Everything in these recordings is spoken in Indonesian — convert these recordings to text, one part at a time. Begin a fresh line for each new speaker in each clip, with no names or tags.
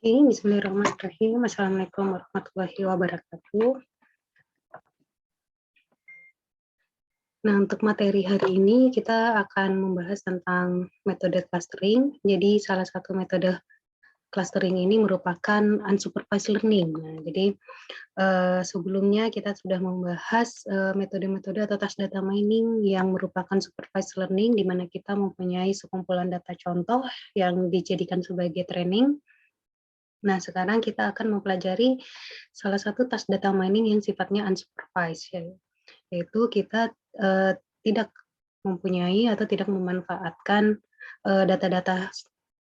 Oke, bismillahirrahmanirrahim. Assalamualaikum warahmatullahi wabarakatuh. Nah, untuk materi hari ini kita akan membahas tentang metode clustering. Jadi, salah satu metode clustering ini merupakan unsupervised learning. Nah, jadi sebelumnya kita sudah membahas metode-metode atau task data mining yang merupakan supervised learning, di mana kita mempunyai sekumpulan data contoh yang dijadikan sebagai training. Nah, sekarang kita akan mempelajari salah satu task data mining yang sifatnya unsupervised, yaitu kita tidak mempunyai atau tidak memanfaatkan data-data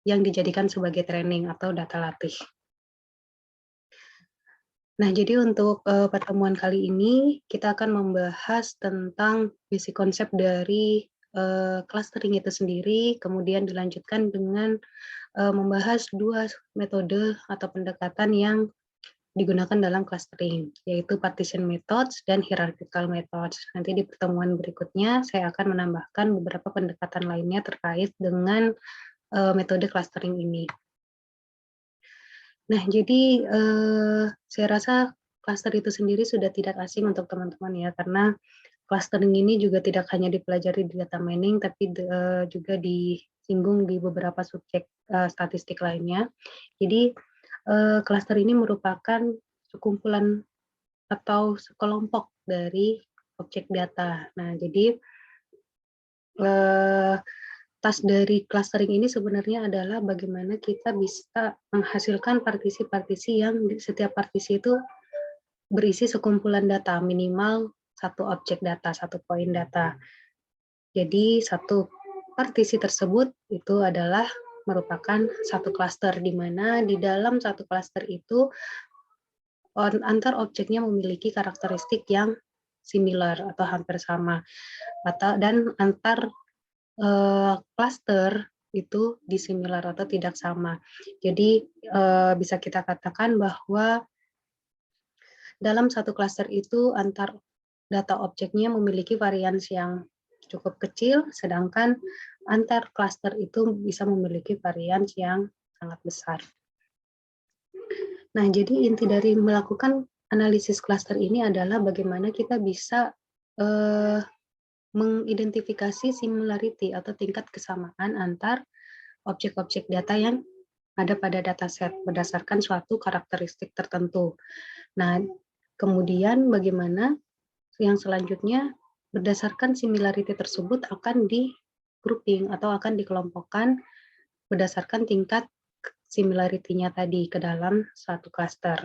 yang dijadikan sebagai training atau data latih. Nah, jadi untuk pertemuan kali ini kita akan membahas tentang basic konsep dari clustering itu sendiri, kemudian dilanjutkan dengan membahas dua metode atau pendekatan yang digunakan dalam clustering, yaitu partition methods dan hierarchical methods. Nanti di pertemuan berikutnya saya akan menambahkan beberapa pendekatan lainnya terkait dengan metode clustering ini. Nah, jadi saya rasa cluster itu sendiri sudah tidak asing untuk teman-teman ya, karena clustering ini juga tidak hanya dipelajari di data mining, tapi juga disinggung di beberapa subjek statistik lainnya. Jadi cluster ini merupakan sekumpulan atau sekelompok dari objek data. Nah, jadi task dari clustering ini sebenarnya adalah bagaimana kita bisa menghasilkan partisi-partisi yang di setiap partisi itu berisi sekumpulan data, minimal satu objek data, satu poin data. Jadi satu partisi tersebut itu adalah merupakan satu cluster, di mana di dalam satu cluster itu antar objeknya memiliki karakteristik yang similar atau hampir sama, dan antar cluster itu dissimilar atau tidak sama. Jadi bisa kita katakan bahwa dalam satu cluster itu antar data objeknya memiliki variansi yang cukup kecil, sedangkan antar cluster itu bisa memiliki variansi yang sangat besar. Nah, jadi inti dari melakukan analisis cluster ini adalah bagaimana kita bisa mengidentifikasi similarity atau tingkat kesamaan antar objek-objek data yang ada pada dataset berdasarkan suatu karakteristik tertentu. Nah, kemudian bagaimana yang selanjutnya berdasarkan similarity tersebut akan di grouping atau akan dikelompokkan berdasarkan tingkat similarity-nya tadi ke dalam suatu cluster.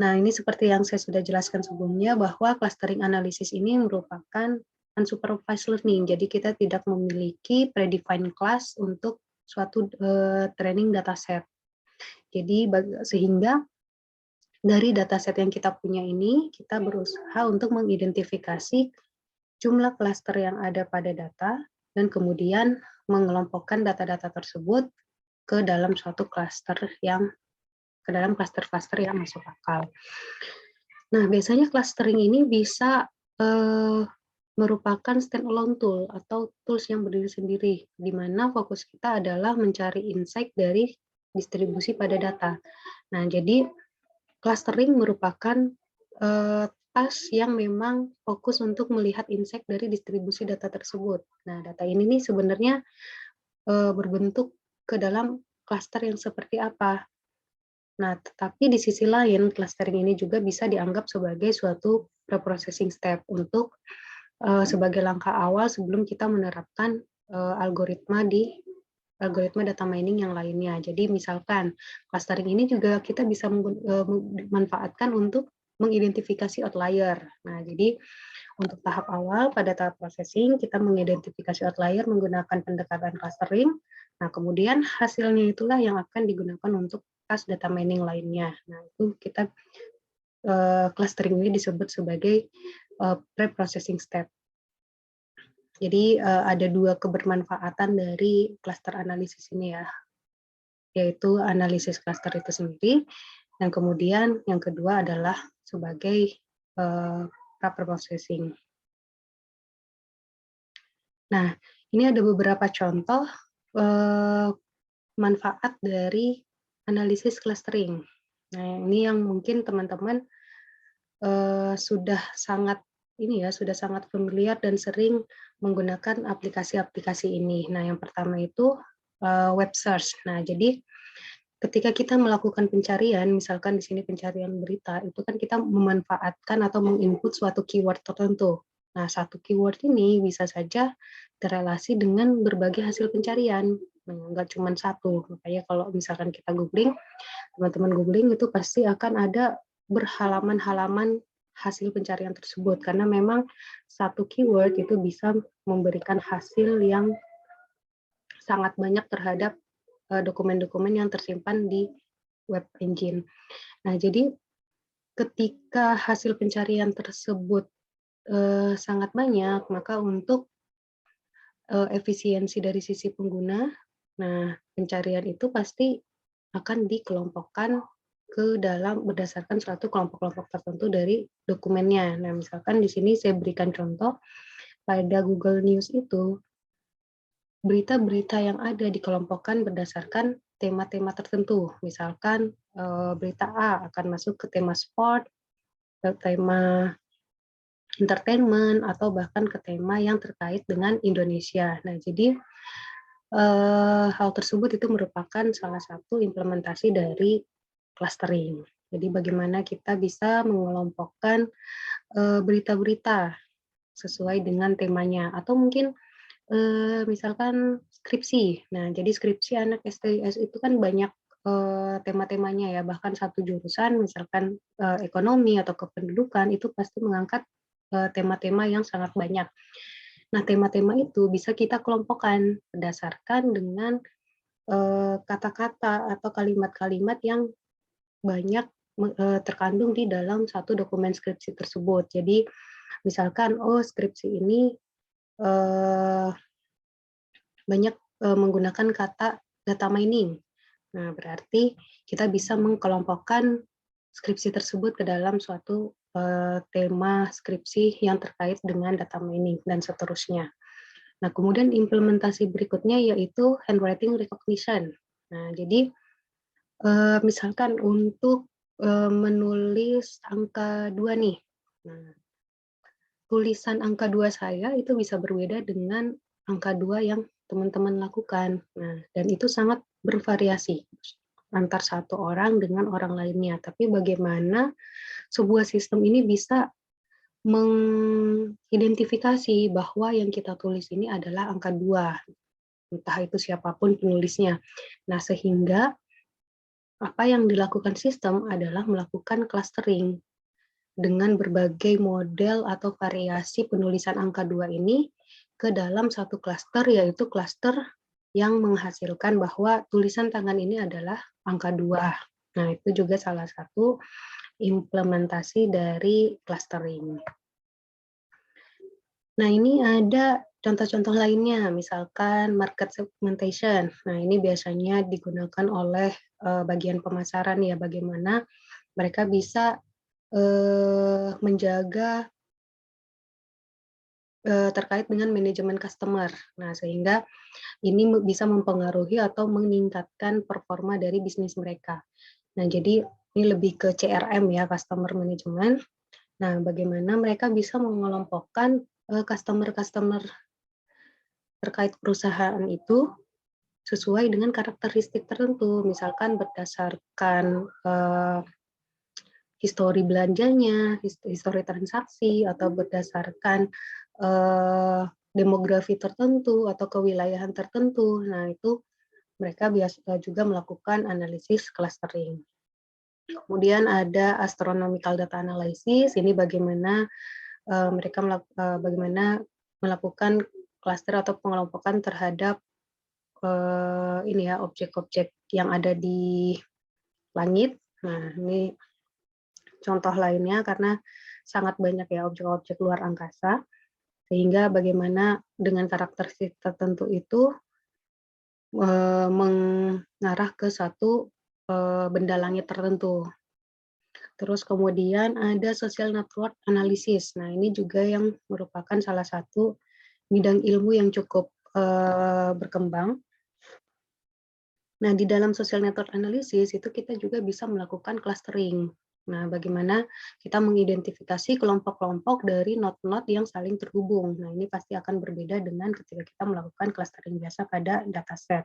Nah, ini seperti yang saya sudah jelaskan sebelumnya, bahwa clustering analysis ini merupakan unsupervised learning. Jadi kita tidak memiliki predefined class untuk suatu training dataset. Jadi sehingga dari dataset yang kita punya ini, kita berusaha untuk mengidentifikasi jumlah cluster yang ada pada data, dan kemudian mengelompokkan data-data tersebut ke dalam suatu cluster yang cluster-cluster yang masuk akal. Nah, biasanya clustering ini bisa merupakan standalone tool atau tools yang berdiri sendiri, di mana fokus kita adalah mencari insight dari distribusi pada data. Nah, jadi clustering merupakan task yang memang fokus untuk melihat insight dari distribusi data tersebut. Nah, data ini nih sebenarnya berbentuk ke dalam cluster yang seperti apa. Nah, tetapi di sisi lain, clustering ini juga bisa dianggap sebagai suatu preprocessing step untuk sebagai langkah awal sebelum kita menerapkan algoritma data mining yang lainnya. Jadi misalkan clustering ini juga kita bisa memanfaatkan untuk mengidentifikasi outlier. Nah, jadi untuk tahap awal pada tahap processing kita mengidentifikasi outlier menggunakan pendekatan clustering. Nah, kemudian hasilnya itulah yang akan digunakan untuk task data mining lainnya. Nah, itu kita clustering ini disebut sebagai pre-processing step. Jadi ada dua kebermanfaatan dari cluster analisis ini ya, yaitu analisis cluster itu sendiri, dan kemudian yang kedua adalah sebagai pre-processing. Nah, ini ada beberapa contoh manfaat dari analisis clustering. Nah, ini yang mungkin teman-teman sudah sangat sudah sangat familiar dan sering menggunakan aplikasi-aplikasi ini. Nah, yang pertama itu web search. Nah, jadi ketika kita melakukan pencarian, misalkan di sini pencarian berita, itu kan kita memanfaatkan atau menginput suatu keyword tertentu. Nah, satu keyword ini bisa saja terrelasi dengan berbagai hasil pencarian. Nah, nggak cuma satu. Makanya kalau misalkan kita googling, teman-teman googling itu pasti akan ada berhalaman-halaman hasil pencarian tersebut. Karena memang satu keyword itu bisa memberikan hasil yang sangat banyak terhadap dokumen-dokumen yang tersimpan di web engine. Nah, jadi ketika hasil pencarian tersebut sangat banyak, maka untuk efisiensi dari sisi pengguna, nah pencarian itu pasti akan dikelompokkan ke dalam berdasarkan suatu kelompok-kelompok tertentu dari dokumennya. Nah, misalkan di sini saya berikan contoh pada Google News itu berita-berita yang ada dikelompokkan berdasarkan tema-tema tertentu. Misalkan berita A akan masuk ke tema sport, ke tema entertainment, atau bahkan ke tema yang terkait dengan Indonesia. Nah, jadi hal tersebut itu merupakan salah satu implementasi dari clustering. Jadi bagaimana kita bisa mengelompokkan berita-berita sesuai dengan temanya, atau mungkin misalkan skripsi. Nah, jadi skripsi anak STIS itu kan banyak tema-temanya ya, bahkan satu jurusan misalkan ekonomi atau kependudukan itu pasti mengangkat tema-tema yang sangat banyak. Nah, tema-tema itu bisa kita kelompokkan berdasarkan dengan kata-kata atau kalimat-kalimat yang banyak terkandung di dalam satu dokumen skripsi tersebut. Jadi misalkan, oh skripsi ini banyak menggunakan kata data mining. Nah, berarti kita bisa mengkelompokkan skripsi tersebut ke dalam suatu tema skripsi yang terkait dengan data mining dan seterusnya. Nah, kemudian implementasi berikutnya yaitu handwriting recognition. Nah, jadi misalkan untuk menulis angka 2 nih. Nah, tulisan angka 2 saya itu bisa berbeda dengan angka 2 yang teman-teman lakukan. Nah, dan itu sangat bervariasi antar satu orang dengan orang lainnya. Tapi bagaimana sebuah sistem ini bisa mengidentifikasi bahwa yang kita tulis ini adalah angka 2, entah itu siapapun penulisnya. Nah, sehingga apa yang dilakukan sistem adalah melakukan clustering dengan berbagai model atau variasi penulisan angka 2 ini ke dalam satu klaster, yaitu klaster yang menghasilkan bahwa tulisan tangan ini adalah angka 2. Nah, itu juga salah satu implementasi dari clustering. Nah, ini ada contoh-contoh lainnya, misalkan market segmentation. Nah, ini biasanya digunakan oleh bagian pemasaran ya, bagaimana mereka bisa menjaga terkait dengan manajemen customer. Nah, sehingga ini bisa mempengaruhi atau meningkatkan performa dari bisnis mereka. Nah, jadi ini lebih ke CRM ya, customer management. Nah, bagaimana mereka bisa mengelompokkan customer-customer terkait perusahaan itu sesuai dengan karakteristik tertentu, misalkan berdasarkan histori belanjanya, histori transaksi, atau berdasarkan demografi tertentu atau kewilayahan tertentu. Nah, itu mereka biasa juga melakukan analisis clustering. Kemudian ada astronomical data analysis, ini bagaimana mereka bagaimana melakukan cluster atau pengelompokan terhadap ini ya, objek-objek yang ada di langit. Nah, ini contoh lainnya karena sangat banyak ya objek-objek luar angkasa, sehingga bagaimana dengan karakteristik tertentu itu mengarah ke satu benda langit tertentu. Terus kemudian ada social network analysis. Nah, ini juga yang merupakan salah satu bidang ilmu yang cukup berkembang Nah, di dalam social network analysis itu kita juga bisa melakukan clustering. Nah, bagaimana kita mengidentifikasi kelompok-kelompok dari node-node yang saling terhubung. Nah, ini pasti akan berbeda dengan ketika kita melakukan clustering biasa pada dataset.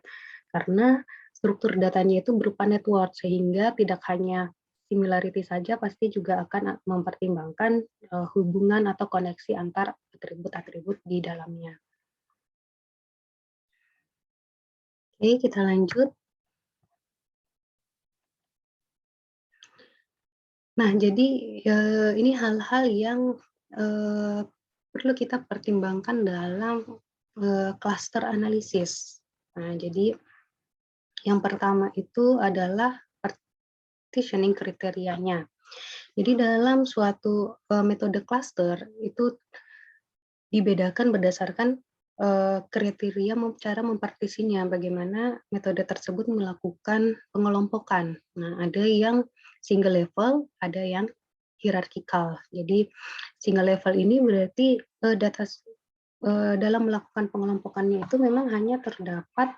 Karena struktur datanya itu berupa network, sehingga tidak hanya similarity saja, pasti juga akan mempertimbangkan hubungan atau koneksi antar atribut-atribut di dalamnya. Oke, kita lanjut. Nah, jadi, ini hal-hal yang, eee, perlu kita pertimbangkan dalam, cluster analisis. Nah, jadi yang pertama itu adalah partitioning kriterianya. Jadi dalam suatu, metode cluster itu dibedakan berdasarkan, kriteria cara mempartisinya, bagaimana metode tersebut melakukan pengelompokan. Nah, ada yang single level, ada yang hierarkikal. Jadi single level ini berarti, dalam melakukan pengelompokannya itu memang hanya terdapat,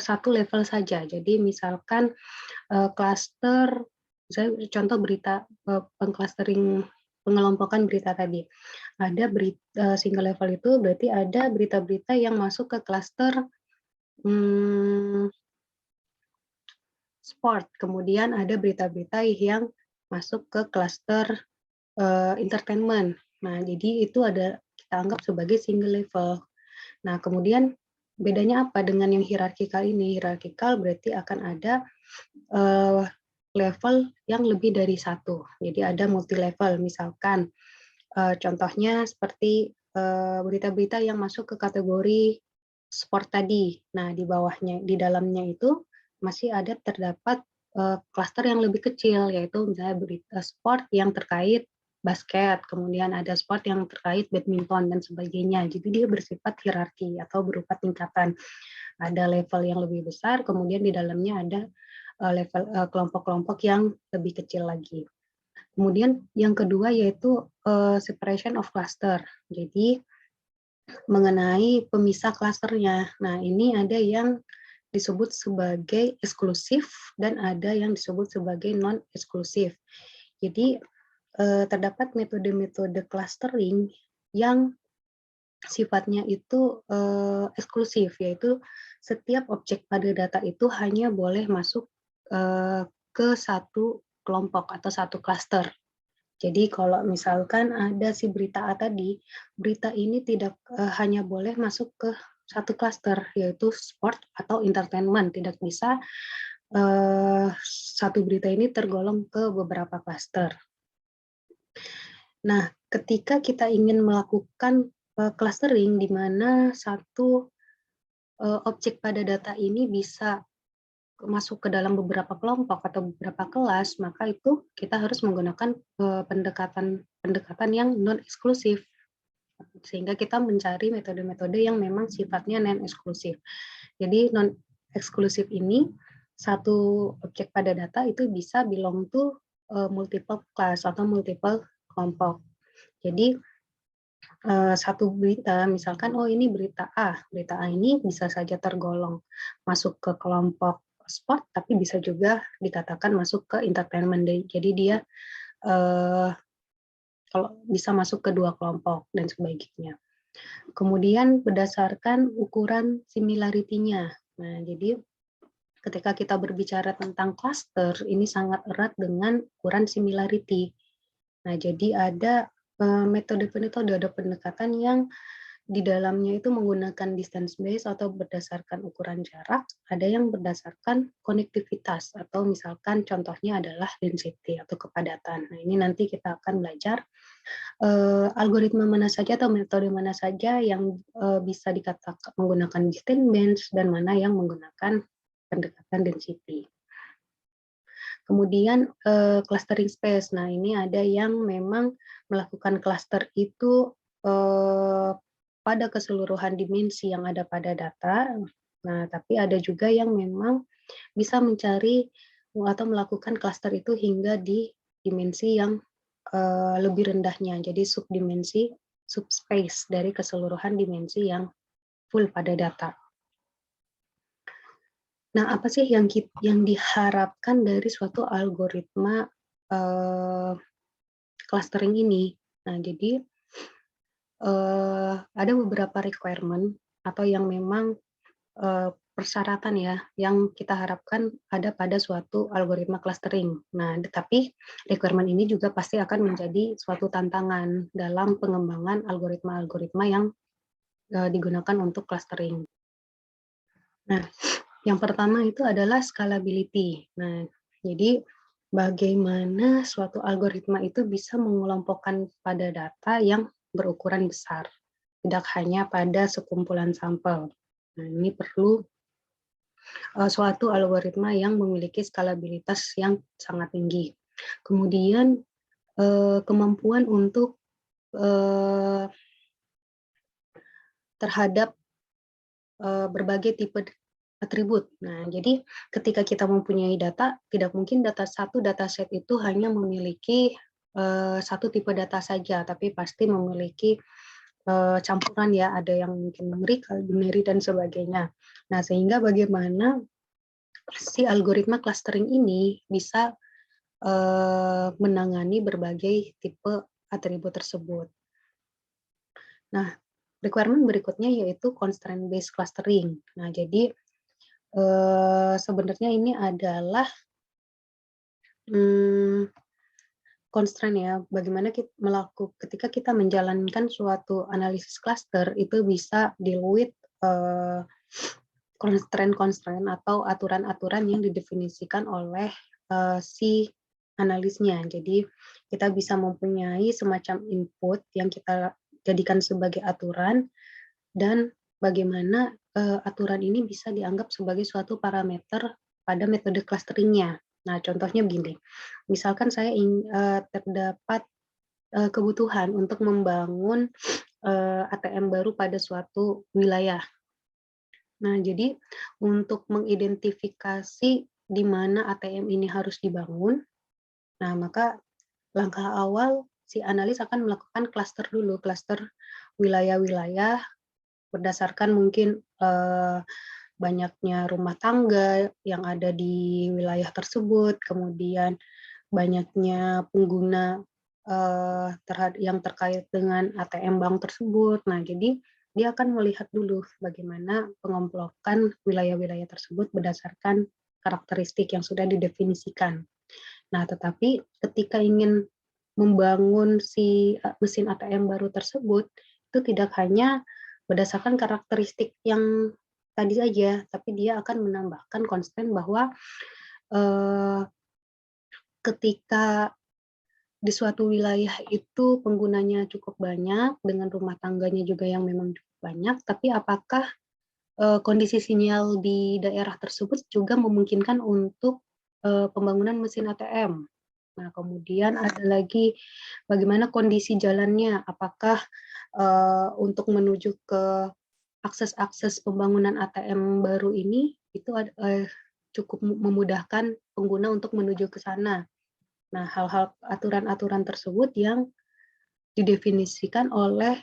satu level saja. Jadi misalkan, klaster, misalnya contoh berita, pengklastering pengelompokan berita tadi. Ada single level itu berarti ada berita-berita yang masuk ke klaster, mmm, sport, kemudian ada berita-berita yang masuk ke klaster, entertainment. Nah, jadi itu ada kita anggap sebagai single level. Nah, kemudian bedanya apa dengan yang hierarkikal ini? Hierarkikal berarti akan ada, eee, level yang lebih dari satu. Jadi ada multi level, misalkan, contohnya seperti, berita-berita yang masuk ke kategori sport tadi. Nah, di bawahnya di dalamnya itu masih ada terdapat, klaster yang lebih kecil, yaitu misalnya berita sport yang terkait basket, kemudian ada sport yang terkait badminton dan sebagainya. Jadi dia bersifat hierarki atau berupa tingkatan. Ada level yang lebih besar, kemudian di dalamnya ada, kelompok-kelompok yang lebih kecil lagi. Kemudian yang kedua yaitu, separation of cluster. Jadi mengenai pemisah klasternya. Nah, ini ada yang disebut sebagai eksklusif dan ada yang disebut sebagai non eksklusif. Jadi terdapat metode-metode clustering yang sifatnya itu eksklusif, yaitu setiap objek pada data itu hanya boleh masuk ke satu kelompok atau satu klaster. Jadi kalau misalkan ada si berita A tadi, berita ini tidak hanya boleh masuk ke satu klaster, yaitu sport atau entertainment, tidak bisa satu berita ini tergolong ke beberapa klaster. Nah, ketika kita ingin melakukan clustering di mana satu objek pada data ini bisa masuk ke dalam beberapa kelompok atau beberapa kelas, maka itu kita harus menggunakan pendekatan pendekatan yang non eksklusif. Sehingga kita mencari metode-metode yang memang sifatnya non eksklusif. Jadi non eksklusif ini satu objek pada data itu bisa belong to multiple class atau multiple kelompok. Jadi satu berita, misalkan, oh ini berita A ini bisa saja tergolong masuk ke kelompok sport, tapi bisa juga dikatakan masuk ke entertainment. Jadi dia kalau bisa masuk ke dua kelompok dan sebagainya. Kemudian berdasarkan ukuran similarity-nya. Nah, jadi ketika kita berbicara tentang cluster, ini sangat erat dengan ukuran similarity. Nah, jadi ada metode-metode, ada pendekatan yang di dalamnya itu menggunakan distance base atau berdasarkan ukuran jarak, ada yang berdasarkan konektivitas atau misalkan contohnya adalah density atau kepadatan. Nah, ini nanti kita akan belajar algoritma mana saja atau metode mana saja yang bisa dikatakan menggunakan distance base dan mana yang menggunakan pendekatan density. Kemudian clustering space. Nah, ini ada yang memang melakukan cluster itu pada keseluruhan dimensi yang ada pada data. Nah, tapi ada juga yang memang bisa mencari atau melakukan cluster itu hingga di dimensi yang lebih rendahnya. Jadi subdimensi, subspace dari keseluruhan dimensi yang full pada data. Nah, apa sih yang diharapkan dari suatu algoritma clustering ini? Nah, jadi ada beberapa requirement atau yang memang persyaratan ya, yang kita harapkan ada pada suatu algoritma clustering. Nah, tetapi requirement ini juga pasti akan menjadi suatu tantangan dalam pengembangan algoritma-algoritma yang digunakan untuk clustering. Nah, yang pertama itu adalah scalability. Nah, jadi bagaimana suatu algoritma itu bisa mengelompokkan pada data yang berukuran besar, tidak hanya pada sekumpulan sampel. Nah, ini perlu suatu algoritma yang memiliki skalabilitas yang sangat tinggi. Kemudian kemampuan untuk terhadap berbagai tipe atribut. Nah, jadi ketika kita mempunyai data, tidak mungkin satu dataset itu hanya memiliki satu tipe data saja, tapi pasti memiliki campuran ya, ada yang mungkin numerik, binary dan sebagainya. Nah, sehingga bagaimana si algoritma clustering ini bisa menangani berbagai tipe atribut tersebut. Nah, requirement berikutnya yaitu constraint based clustering. Nah, jadi sebenarnya ini adalah constraint ya, bagaimana ketika kita menjalankan suatu analisis cluster itu bisa deal with constraint atau aturan-aturan yang didefinisikan oleh si analisnya. Jadi kita bisa mempunyai semacam input yang kita jadikan sebagai aturan dan bagaimana aturan ini bisa dianggap sebagai suatu parameter pada metode clusteringnya. Nah, contohnya begini, misalkan saya terdapat kebutuhan untuk membangun ATM baru pada suatu wilayah. Nah, jadi untuk mengidentifikasi di mana ATM ini harus dibangun, nah maka langkah awal si analis akan melakukan klaster dulu, klaster wilayah-wilayah berdasarkan mungkin banyaknya rumah tangga yang ada di wilayah tersebut, kemudian banyaknya pengguna yang terkait dengan ATM bank tersebut. Nah, jadi dia akan melihat dulu bagaimana pengelompokan wilayah-wilayah tersebut berdasarkan karakteristik yang sudah didefinisikan. Nah, tetapi ketika ingin membangun si mesin ATM baru tersebut, itu tidak hanya berdasarkan karakteristik yang tadi saja, tapi dia akan menambahkan constraint bahwa ketika di suatu wilayah itu penggunanya cukup banyak, dengan rumah tangganya juga yang memang cukup banyak, tapi apakah kondisi sinyal di daerah tersebut juga memungkinkan untuk pembangunan mesin ATM. Nah, kemudian ada lagi bagaimana kondisi jalannya, apakah untuk menuju ke akses-akses pembangunan ATM baru ini itu cukup memudahkan pengguna untuk menuju ke sana. Nah, hal-hal aturan-aturan tersebut yang didefinisikan oleh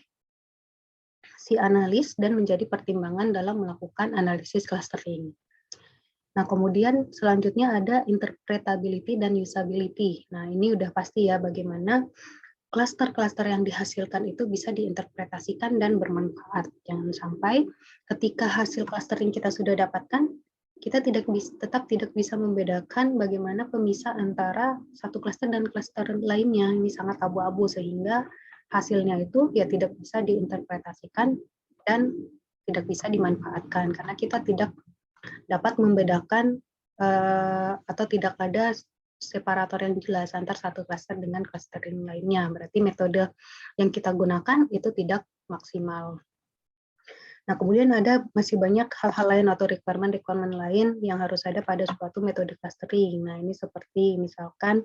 si analis dan menjadi pertimbangan dalam melakukan analisis clustering. Nah, kemudian selanjutnya ada interpretability dan usability. Nah, ini udah pasti ya bagaimana klaster-klaster yang dihasilkan itu bisa diinterpretasikan dan bermanfaat. Jangan sampai ketika hasil clustering kita sudah dapatkan, kita tetap tidak bisa membedakan bagaimana pemisah antara satu klaster dan klaster lainnya. Ini sangat abu-abu sehingga hasilnya itu ya tidak bisa diinterpretasikan dan tidak bisa dimanfaatkan karena kita tidak dapat membedakan atau tidak ada separator yang jelas antar satu klaster dengan clustering lainnya. Berarti metode yang kita gunakan itu tidak maksimal. Nah, kemudian masih banyak hal-hal lain atau requirement lain yang harus ada pada suatu metode clustering. Nah, ini seperti misalkan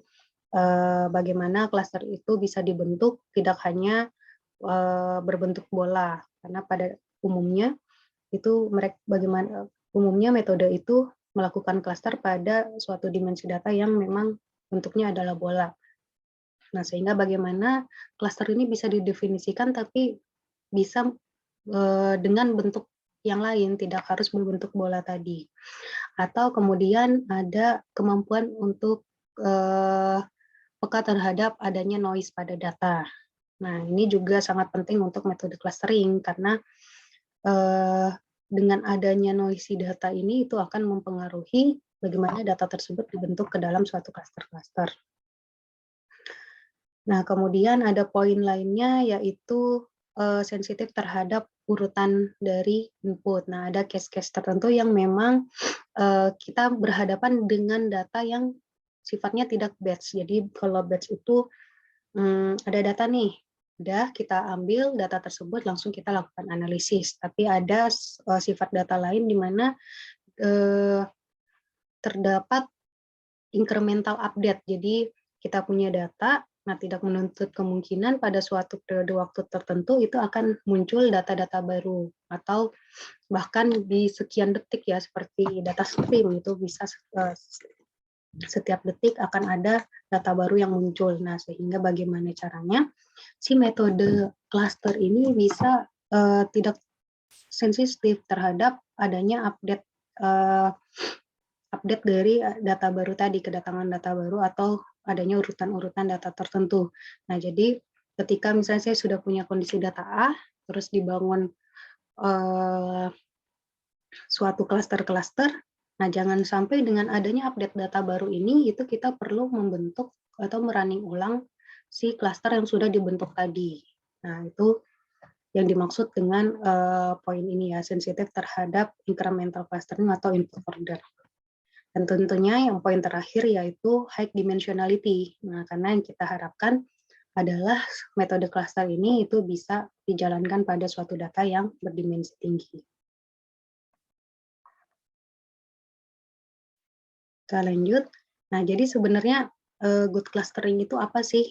bagaimana cluster itu bisa dibentuk tidak hanya berbentuk bola, karena pada umumnya itu umumnya metode itu melakukan cluster pada suatu dimensi data yang memang bentuknya adalah bola. Nah, sehingga bagaimana cluster ini bisa didefinisikan tapi bisa dengan bentuk yang lain, tidak harus berbentuk bola tadi. Atau kemudian ada kemampuan untuk peka terhadap adanya noise pada data. Nah, ini juga sangat penting untuk metode clustering karena dengan adanya noisy data ini itu akan mempengaruhi bagaimana data tersebut dibentuk ke dalam suatu cluster-cluster. Nah, kemudian ada poin lainnya yaitu sensitif terhadap urutan dari input. Nah, ada case-case tertentu yang memang kita berhadapan dengan data yang sifatnya tidak batch. Jadi kalau batch itu ada data nih, udah kita ambil data tersebut langsung kita lakukan analisis. Tapi ada sifat data lain di mana terdapat incremental update. Jadi kita punya data, nah tidak menuntut kemungkinan pada suatu periode waktu tertentu itu akan muncul data-data baru atau bahkan di sekian detik ya seperti data stream itu bisa setiap detik akan ada data baru yang muncul. Nah, sehingga bagaimana caranya si metode cluster ini bisa tidak sensitif terhadap adanya update dari data baru tadi, kedatangan data baru atau adanya urutan-urutan data tertentu. Nah, jadi ketika misalnya saya sudah punya kondisi data A, terus dibangun suatu cluster-cluster, nah jangan sampai dengan adanya update data baru ini, itu kita perlu membentuk atau merunning ulang si cluster yang sudah dibentuk tadi. Nah, itu yang dimaksud dengan poin ini ya, sensitif terhadap incremental clustering atau input order. Dan tentunya yang poin terakhir yaitu high dimensionality. Nah, karena yang kita harapkan adalah metode cluster ini itu bisa dijalankan pada suatu data yang berdimensi tinggi. Kita lanjut. Nah, jadi sebenarnya good clustering itu apa sih?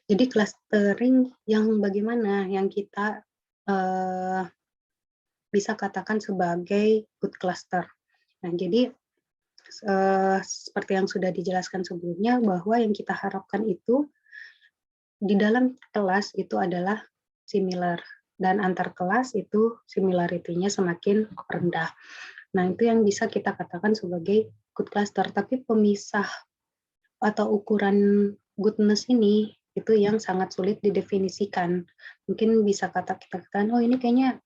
Jadi clustering yang bagaimana yang kita bisa katakan sebagai good cluster. Nah, jadi seperti yang sudah dijelaskan sebelumnya bahwa yang kita harapkan itu di dalam kelas itu adalah similar dan antar kelas itu similarity-nya semakin rendah. Nah, itu yang bisa kita katakan sebagai good cluster. Tapi pemisah atau ukuran goodness ini itu yang sangat sulit didefinisikan. Mungkin bisa kita katakan, oh ini kayaknya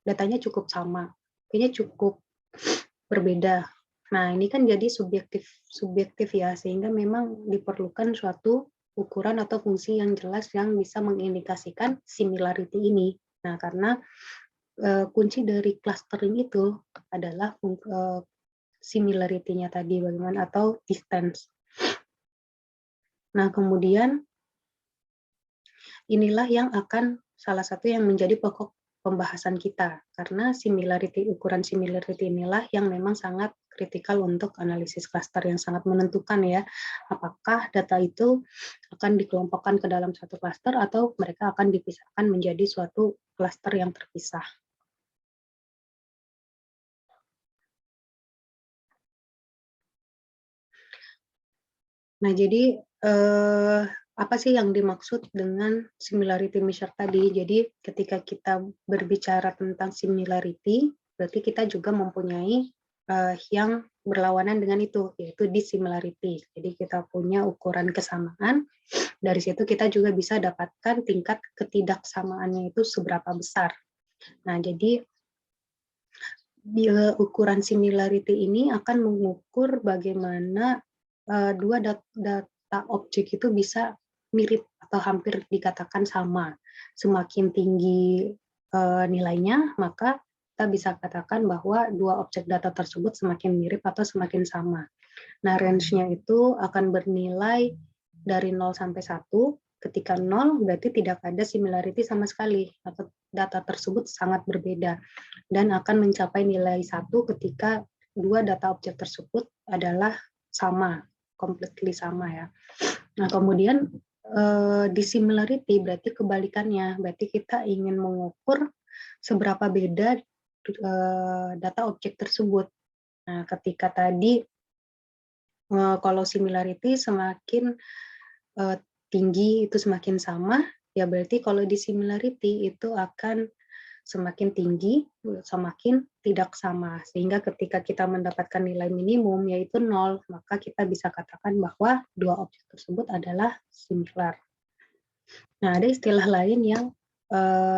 datanya cukup sama, kayaknya cukup berbeda. Nah, ini kan jadi subjektif ya, sehingga memang diperlukan suatu ukuran atau fungsi yang jelas yang bisa mengindikasikan similarity ini. Nah, karena kunci dari clustering itu adalah similarity-nya tadi bagaimana atau distance. Nah, kemudian inilah yang akan salah satu yang menjadi pokok pembahasan kita, karena ukuran similarity inilah yang memang sangat kritikal untuk analisis cluster yang sangat menentukan ya, apakah data itu akan dikelompokkan ke dalam satu cluster atau mereka akan dipisahkan menjadi suatu cluster yang terpisah. Nah, jadi apa sih yang dimaksud dengan similarity measure tadi? Jadi ketika kita berbicara tentang similarity, berarti kita juga mempunyai yang berlawanan dengan itu, yaitu dissimilarity. Jadi kita punya ukuran kesamaan, dari situ kita juga bisa dapatkan tingkat ketidaksamaannya itu seberapa besar. Nah, jadi ukuran similarity ini akan mengukur bagaimana dua data objek itu bisa mirip atau hampir dikatakan sama. Semakin tinggi nilainya, maka kita bisa katakan bahwa dua objek data tersebut semakin mirip atau semakin sama. Nah, range-nya itu akan bernilai dari 0 sampai 1. Ketika 0 berarti tidak ada similarity sama sekali, atau data tersebut sangat berbeda, dan akan mencapai nilai 1 ketika dua data objek tersebut adalah sama, completely sama ya. Nah, kemudian dissimilarity berarti kebalikannya, berarti kita ingin mengukur seberapa beda data objek tersebut. Nah, ketika tadi kalau similarity semakin tinggi itu semakin sama, ya berarti kalau dissimilarity itu akan semakin tinggi, semakin tidak sama. Sehingga ketika kita mendapatkan nilai minimum, yaitu 0, maka kita bisa katakan bahwa dua objek tersebut adalah similar. Nah, ada istilah lain yang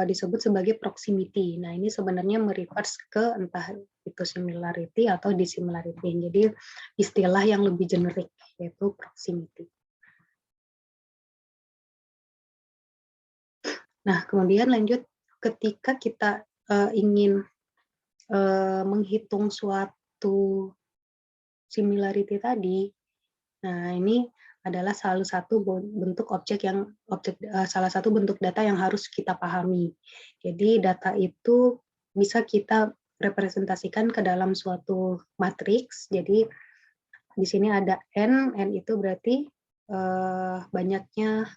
disebut sebagai proximity. Nah, ini sebenarnya mereverse ke entah itu similarity atau dissimilarity. Jadi, istilah yang lebih generik, yaitu proximity. Nah, kemudian lanjut ketika kita ingin menghitung suatu similarity tadi, nah ini adalah salah satu bentuk salah satu bentuk data yang harus kita pahami. Jadi data itu bisa kita representasikan ke dalam suatu matriks. Jadi di sini ada n itu berarti banyaknya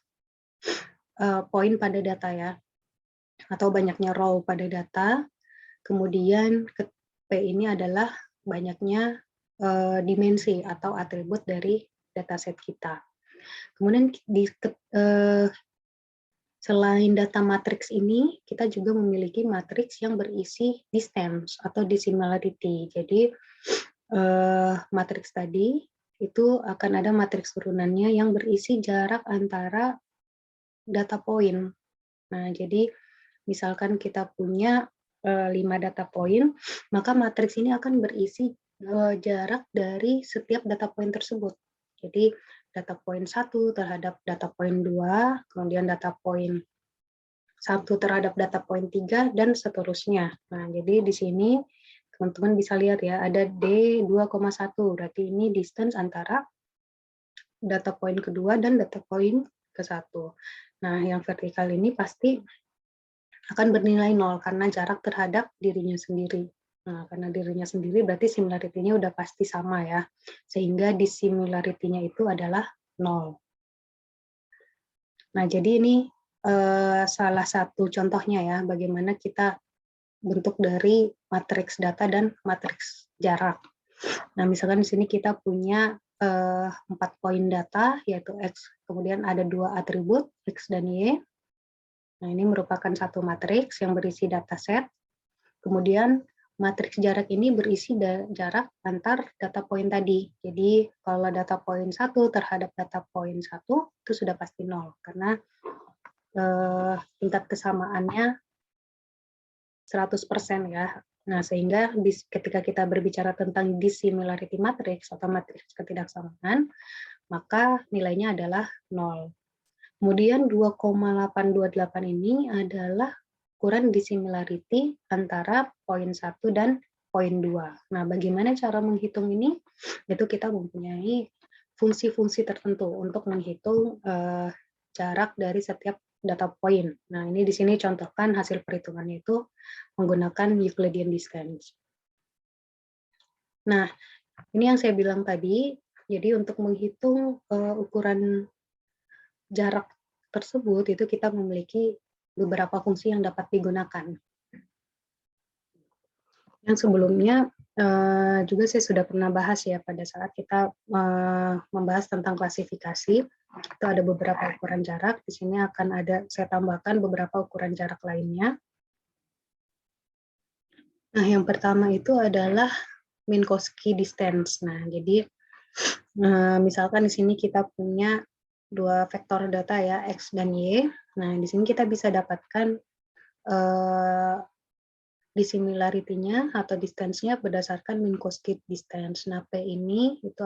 poin pada data ya, atau banyaknya row pada data. Kemudian P ini adalah banyaknya dimensi atau atribut dari dataset kita. Kemudian selain data matriks ini, kita juga memiliki matriks yang berisi distance atau dissimilarity. Jadi matriks tadi itu akan ada matriks turunannya yang berisi jarak antara data poin. Nah, jadi misalkan kita punya 5 data poin, maka matriks ini akan berisi jarak dari setiap data poin tersebut. Jadi data poin 1 terhadap data poin 2, kemudian data poin 1 terhadap data poin 3, dan seterusnya. Nah, jadi di sini teman-teman bisa lihat ya, ada D2,1, berarti ini distance antara data poin kedua dan data poin ke-1. Nah, yang vertikal ini pasti akan bernilai 0 karena jarak terhadap dirinya sendiri. Nah, karena dirinya sendiri berarti similarity-nya udah pasti sama ya. Sehingga dissimilarity-nya itu adalah 0. Nah, jadi ini salah satu contohnya ya, bagaimana kita bentuk dari matriks data dan matriks jarak. Nah, misalkan di sini kita punya 4 poin data, yaitu X, kemudian ada 2 atribut, X dan Y. Nah, ini merupakan satu matriks yang berisi dataset. Kemudian matriks jarak ini berisi jarak antar data poin tadi. Jadi kalau data poin 1 terhadap data poin 1 itu sudah pasti 0 karena tingkat kesamaannya 100% ya. Nah, sehingga ketika kita berbicara tentang dissimilarity matrix atau matriks ketidaksamaan, maka nilainya adalah 0. Kemudian 2,828 ini adalah ukuran dissimilarity antara poin 1 dan poin 2. Nah, bagaimana cara menghitung ini? Itu kita mempunyai fungsi-fungsi tertentu untuk menghitung jarak dari setiap data poin. Nah, ini di sini contohkan hasil perhitungannya itu menggunakan Euclidean distance. Nah, ini yang saya bilang tadi, jadi untuk menghitung ukuran jarak tersebut, itu kita memiliki beberapa fungsi yang dapat digunakan. Yang sebelumnya juga saya sudah pernah bahas ya pada saat kita membahas tentang klasifikasi. Itu ada beberapa ukuran jarak. Di sini akan ada saya tambahkan beberapa ukuran jarak lainnya. Nah, yang pertama itu adalah Minkowski distance. Nah, jadi misalkan di sini kita punya 2 vektor data ya, X dan Y. Nah, di sini kita bisa dapatkan dissimilarity-nya atau distance-nya berdasarkan Minkowski distance. Nah, P ini itu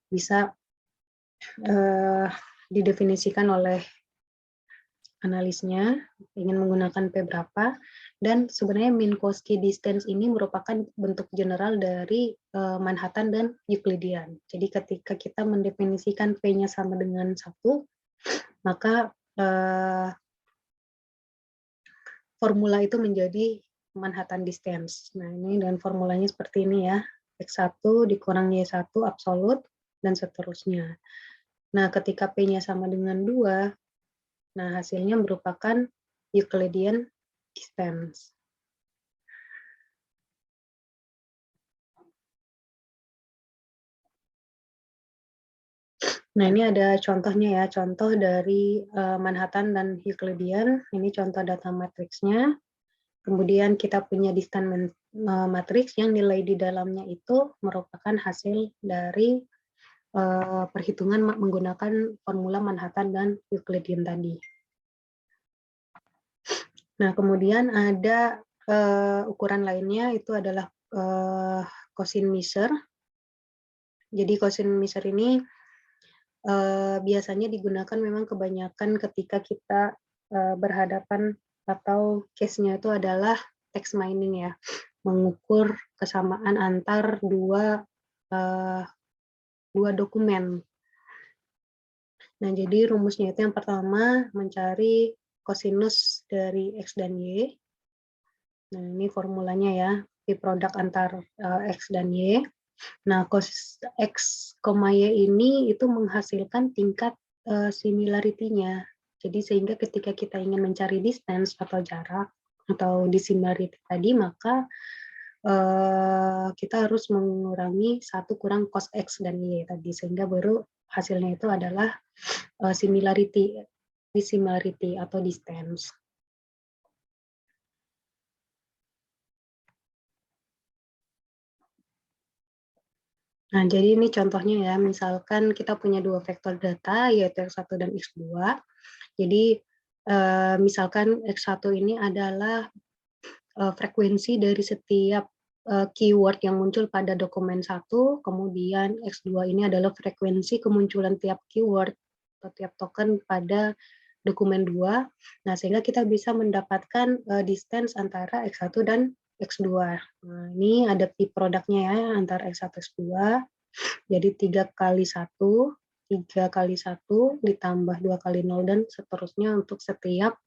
bisa didefinisikan oleh analisnya, ingin menggunakan P berapa, dan sebenarnya Minkowski distance ini merupakan bentuk general dari Manhattan dan Euclidean. Jadi ketika kita mendefinisikan P-nya sama dengan 1, maka formula itu menjadi Manhattan distance. Nah, ini dan formulanya seperti ini ya. X1 dikurang Y1 absolut, dan seterusnya. Nah, ketika P-nya sama dengan 2, nah hasilnya merupakan Euclidean distance. Nah, ini ada contohnya ya, contoh dari Manhattan dan Euclidean. Ini contoh data matriksnya. Kemudian kita punya distance matrix yang nilai di dalamnya itu merupakan hasil dari perhitungan menggunakan formula Manhattan dan Euclidean tadi. Nah, kemudian ada ukuran lainnya itu adalah Cosin measure. Jadi Cosin measure ini biasanya digunakan memang kebanyakan ketika kita berhadapan atau case-nya itu adalah text mining ya, mengukur kesamaan antar dua dokumen. Nah, jadi rumusnya itu yang pertama mencari kosinus dari X dan Y. Nah, ini formulanya ya, P produk antar X dan Y. Nah, cos X, Y ini itu menghasilkan tingkat similarity-nya. Jadi sehingga ketika kita ingin mencari distance atau jarak atau dissimilarity tadi, maka kita harus mengurangi 1 kurang cos X dan Y tadi, sehingga baru hasilnya itu adalah similarity, dissimilarity atau distance. Nah, jadi ini contohnya ya, misalkan kita punya dua vektor data, yaitu X1 dan X2. Jadi, misalkan X1 ini adalah frekuensi dari setiap keyword yang muncul pada dokumen 1, kemudian X2 ini adalah frekuensi kemunculan tiap keyword atau tiap token pada dokumen 2. Nah, sehingga kita bisa mendapatkan distance antara X1 dan X2. Nah, ini ada P produknya ya antara X1 X2. Jadi 3 kali 1, 3 kali 1 ditambah 2 kali 0 dan seterusnya untuk setiap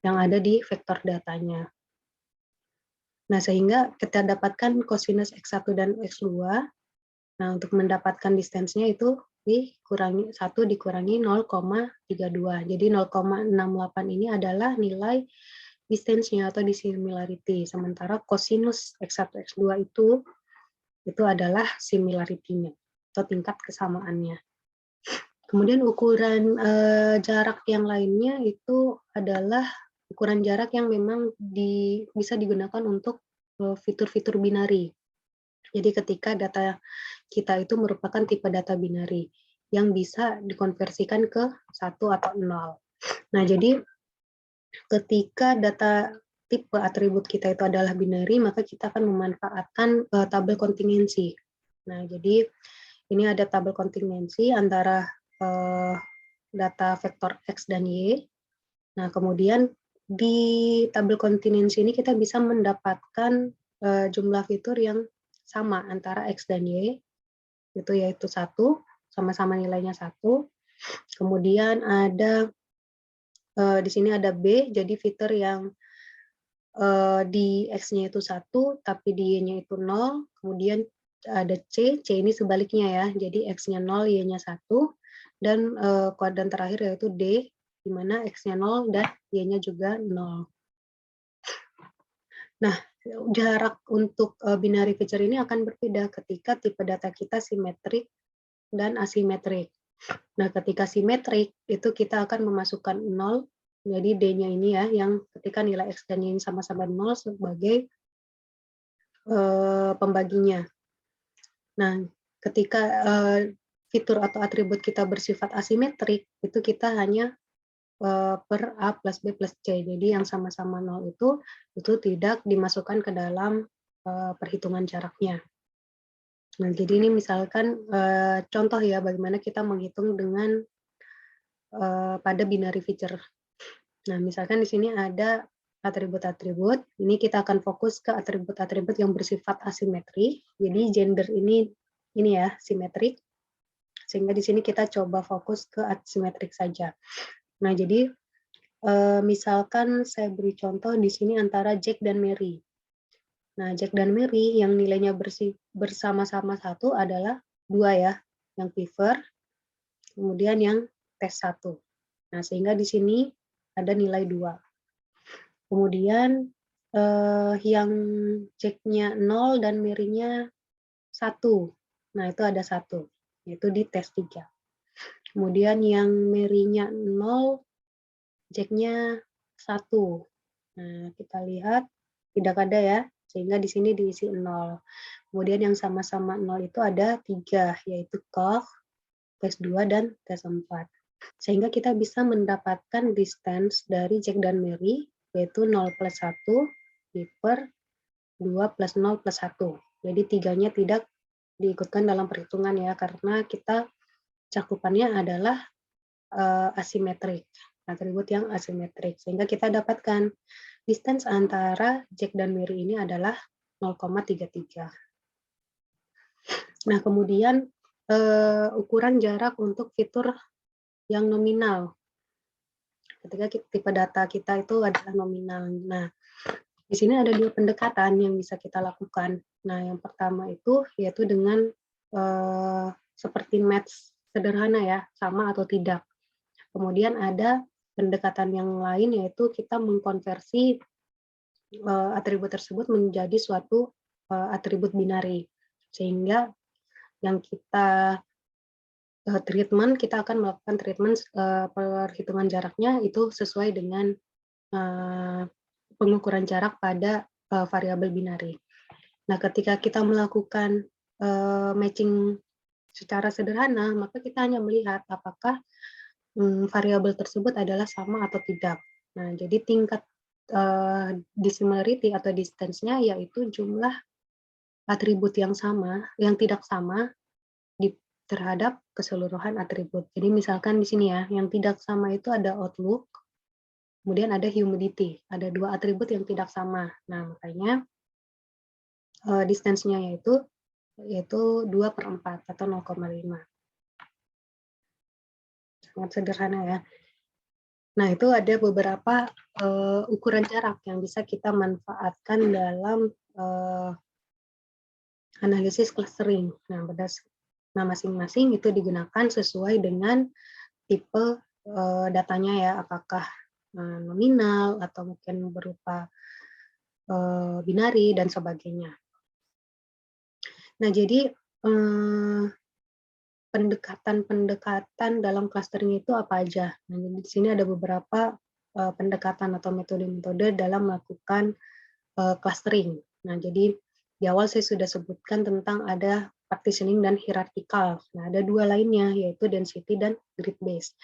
yang ada di vektor datanya. Nah, sehingga kita dapatkan kosinus X1 dan X2. Nah, untuk mendapatkan distance-nya itu dikurangi 1 dikurangi 0,32. Jadi 0,68 ini adalah nilai distance-nya atau dissimilarity. Sementara kosinus X1 X2 itu adalah similarity-nya atau tingkat kesamaannya. Kemudian ukuran jarak yang lainnya itu adalah ukuran jarak yang memang bisa digunakan untuk fitur-fitur binari. Jadi ketika data kita itu merupakan tipe data binari yang bisa dikonversikan ke 1 atau 0. Nah, jadi ketika data tipe atribut kita itu adalah binari, maka kita akan memanfaatkan tabel kontingensi. Nah, jadi ini ada tabel kontingensi antara data vektor X dan Y. Nah, kemudian di tabel kontingensi ini kita bisa mendapatkan jumlah fitur yang sama antara X dan Y, itu yaitu 1, sama-sama nilainya 1. Kemudian ada di sini ada B, jadi fitur yang di X-nya itu 1, tapi di Y-nya itu 0. Kemudian ada C ini sebaliknya ya, jadi X-nya 0, Y-nya 1. Dan kuadran terakhir yaitu D, di mana X-nya 0 dan Y-nya juga 0. Nah, jarak untuk binary feature ini akan berbeda ketika tipe data kita simetrik dan asimetrik. Nah, ketika simetrik, itu kita akan memasukkan 0, jadi D-nya ini ya, yang ketika nilai X dan Y sama-sama 0 sebagai pembaginya. Nah, ketika fitur atau atribut kita bersifat asimetrik, itu kita hanya per A plus B plus C. Jadi yang sama-sama 0 itu tidak dimasukkan ke dalam perhitungan jaraknya. Nah, jadi ini misalkan contoh ya bagaimana kita menghitung dengan pada binary feature. Nah, misalkan di sini ada atribut-atribut. Ini kita akan fokus ke atribut-atribut yang bersifat asimetri. Jadi gender ini ya simetrik. Sehingga di sini kita coba fokus ke asimetrik saja. Nah, jadi misalkan saya beri contoh di sini antara Jack dan Mary. Nah, Jack dan Mary yang nilainya bersama-sama 1 adalah 2 ya, yang Piver, kemudian yang tes 1. Nah, sehingga di sini ada nilai 2. Kemudian yang Jack-nya 0 dan Mary-nya 1. Nah, itu ada 1, yaitu di tes 3. Kemudian yang Mary-nya 0, Jack-nya 1. Nah, kita lihat tidak ada ya, sehingga di sini diisi 0. Kemudian yang sama-sama 0 itu ada 3, yaitu Koch, tes 2, dan tes 4. Sehingga kita bisa mendapatkan distance dari Jack dan Mary, yaitu 0 plus 1 per 2 plus 0 plus 1. Jadi 3-nya tidak diikutkan dalam perhitungan ya, karena kita cakupannya adalah asimetrik, atribut yang asimetrik. Sehingga kita dapatkan distance antara Jack dan Mary ini adalah 0,33. Nah, kemudian ukuran jarak untuk fitur yang nominal. Ketika tipe data kita itu adalah nominal. Nah, di sini ada 2 pendekatan yang bisa kita lakukan. Nah, yang pertama itu yaitu dengan seperti match sederhana ya, sama atau tidak. Kemudian ada pendekatan yang lain yaitu kita mengkonversi atribut tersebut menjadi suatu atribut binari. Sehingga yang kita treatment, kita akan melakukan treatment perhitungan jaraknya itu sesuai dengan pengukuran jarak pada variabel binari. Nah, ketika kita melakukan matching secara sederhana, maka kita hanya melihat apakah variabel tersebut adalah sama atau tidak. Nah, jadi tingkat dissimilarity atau distance-nya yaitu jumlah atribut yang sama, yang tidak sama terhadap keseluruhan atribut. Jadi misalkan di sini ya, yang tidak sama itu ada outlook, kemudian ada humidity, ada 2 atribut yang tidak sama. Nah, makanya distance-nya yaitu 2/4 atau 0,5. Sangat sederhana ya. Nah, itu ada beberapa ukuran jarak yang bisa kita manfaatkan dalam analisis clustering. Nah, masing-masing itu digunakan sesuai dengan tipe datanya ya, apakah nominal atau mungkin berupa binari dan sebagainya. Nah, jadi pendekatan-pendekatan dalam clustering itu apa aja? Nah, di sini ada beberapa pendekatan atau metode-metode dalam melakukan clustering. Nah, jadi di awal saya sudah sebutkan tentang ada partitioning dan hierarchical. Nah, ada 2 lainnya, yaitu density dan grid based.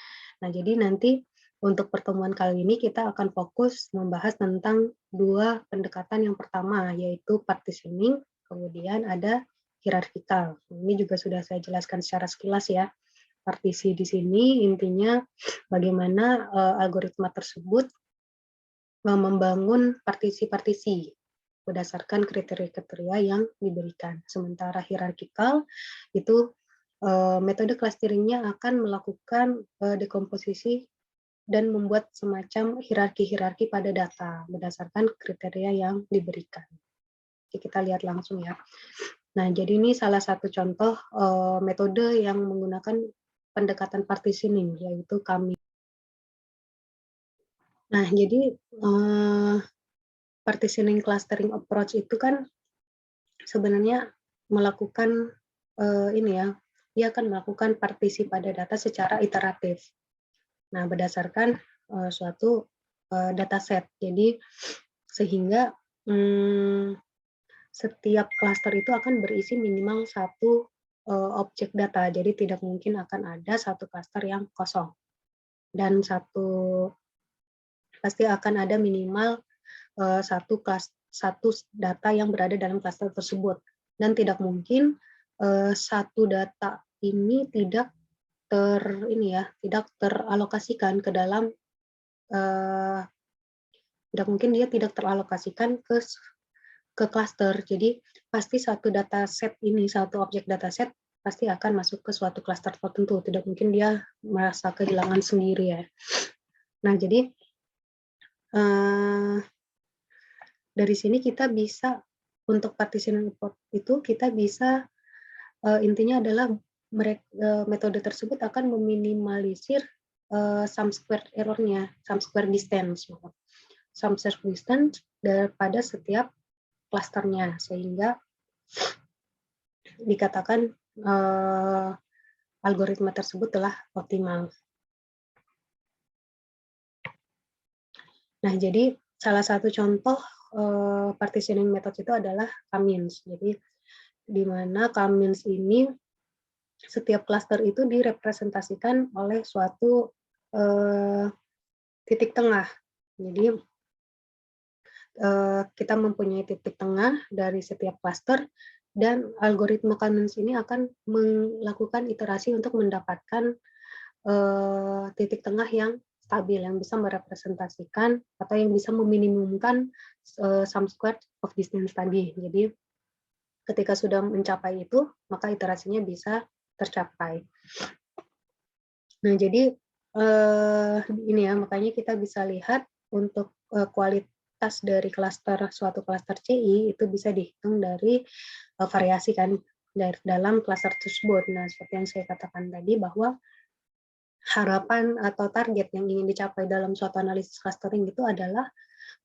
Nah, jadi nanti untuk pertemuan kali ini kita akan fokus membahas tentang 2 pendekatan. Yang pertama, yaitu partitioning, kemudian ada hierarchical. Ini juga sudah saya jelaskan secara sekilas ya. Partisi di sini intinya bagaimana algoritma tersebut membangun partisi-partisi berdasarkan kriteria-kriteria yang diberikan. Sementara hierarchical itu metode clusteringnya akan melakukan dekomposisi dan membuat semacam hierarki-hierarki pada data berdasarkan kriteria yang diberikan. Jadi kita lihat langsung ya. Nah, jadi ini salah satu contoh metode yang menggunakan pendekatan partitioning, yaitu kami. Nah, jadi partitioning clustering approach itu kan sebenarnya melakukan ini ya, dia akan melakukan partisi pada data secara iteratif. Nah, berdasarkan suatu dataset. Jadi sehingga setiap klaster itu akan berisi minimal 1 objek data. Jadi tidak mungkin akan ada satu klaster yang kosong. Dan pasti akan ada minimal satu data yang berada dalam klaster tersebut. Dan tidak mungkin satu data ini tidak teralokasikan ke dalam tidak mungkin dia tidak teralokasikan ke klaster. Jadi pasti satu dataset ini, satu objek dataset pasti akan masuk ke suatu klaster tertentu. Tidak mungkin dia merasa kehilangan sendiri ya. Nah, jadi dari sini kita bisa untuk partitioning report itu kita bisa intinya adalah metode tersebut akan meminimalisir sum square error-nya, sum square distance daripada setiap klasternya, sehingga dikatakan algoritma tersebut telah optimal. Nah, jadi salah satu contoh partitioning method itu adalah K-means. Jadi di mana K-means ini setiap klaster itu direpresentasikan oleh suatu titik tengah. Jadi kita mempunyai titik tengah dari setiap klaster dan algoritma K-means ini akan melakukan iterasi untuk mendapatkan titik tengah yang stabil, yang bisa merepresentasikan atau yang bisa meminimumkan sum square of distance tadi. Jadi ketika sudah mencapai itu, maka iterasinya bisa tercapai. Nah, jadi ini ya, makanya kita bisa lihat untuk kualitas dari suatu klaster CI itu bisa dihitung dari variasi kan dari dalam klaster tersebut. Nah, seperti yang saya katakan tadi bahwa harapan atau target yang ingin dicapai dalam suatu analisis clustering itu adalah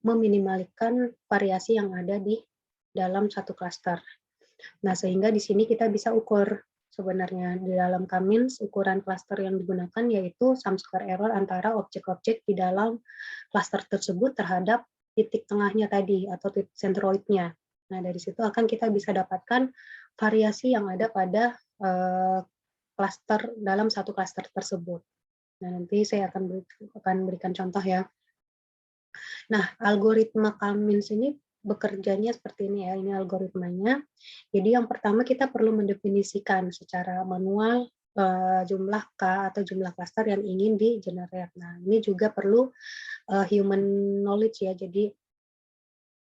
meminimalkan variasi yang ada di dalam satu klaster. Nah, sehingga di sini kita bisa ukur sebenarnya di dalam K-means ukuran klaster yang digunakan yaitu sum square error antara objek-objek di dalam klaster tersebut terhadap titik tengahnya tadi atau titik sentroidnya. Nah, dari situ akan kita bisa dapatkan variasi yang ada pada klaster dalam satu klaster tersebut. Nah, nanti saya akan berikan contoh ya. Nah, algoritma K-means ini bekerjanya seperti ini ya, ini algoritmanya. Jadi yang pertama kita perlu mendefinisikan secara manual jumlah K atau jumlah klaster yang ingin di-generate. Nah, ini juga perlu human knowledge ya, jadi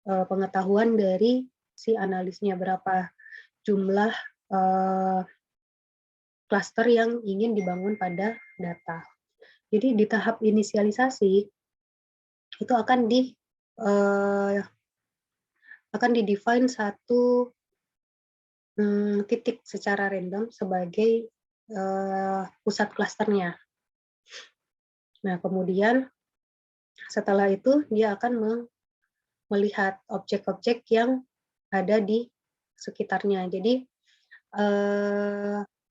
pengetahuan dari si analisnya berapa jumlah klaster yang ingin dibangun pada data. Jadi di tahap inisialisasi itu akan di-define satu titik secara random sebagai pusat klasternya. Nah, kemudian setelah itu dia akan melihat objek-objek yang ada di sekitarnya. Jadi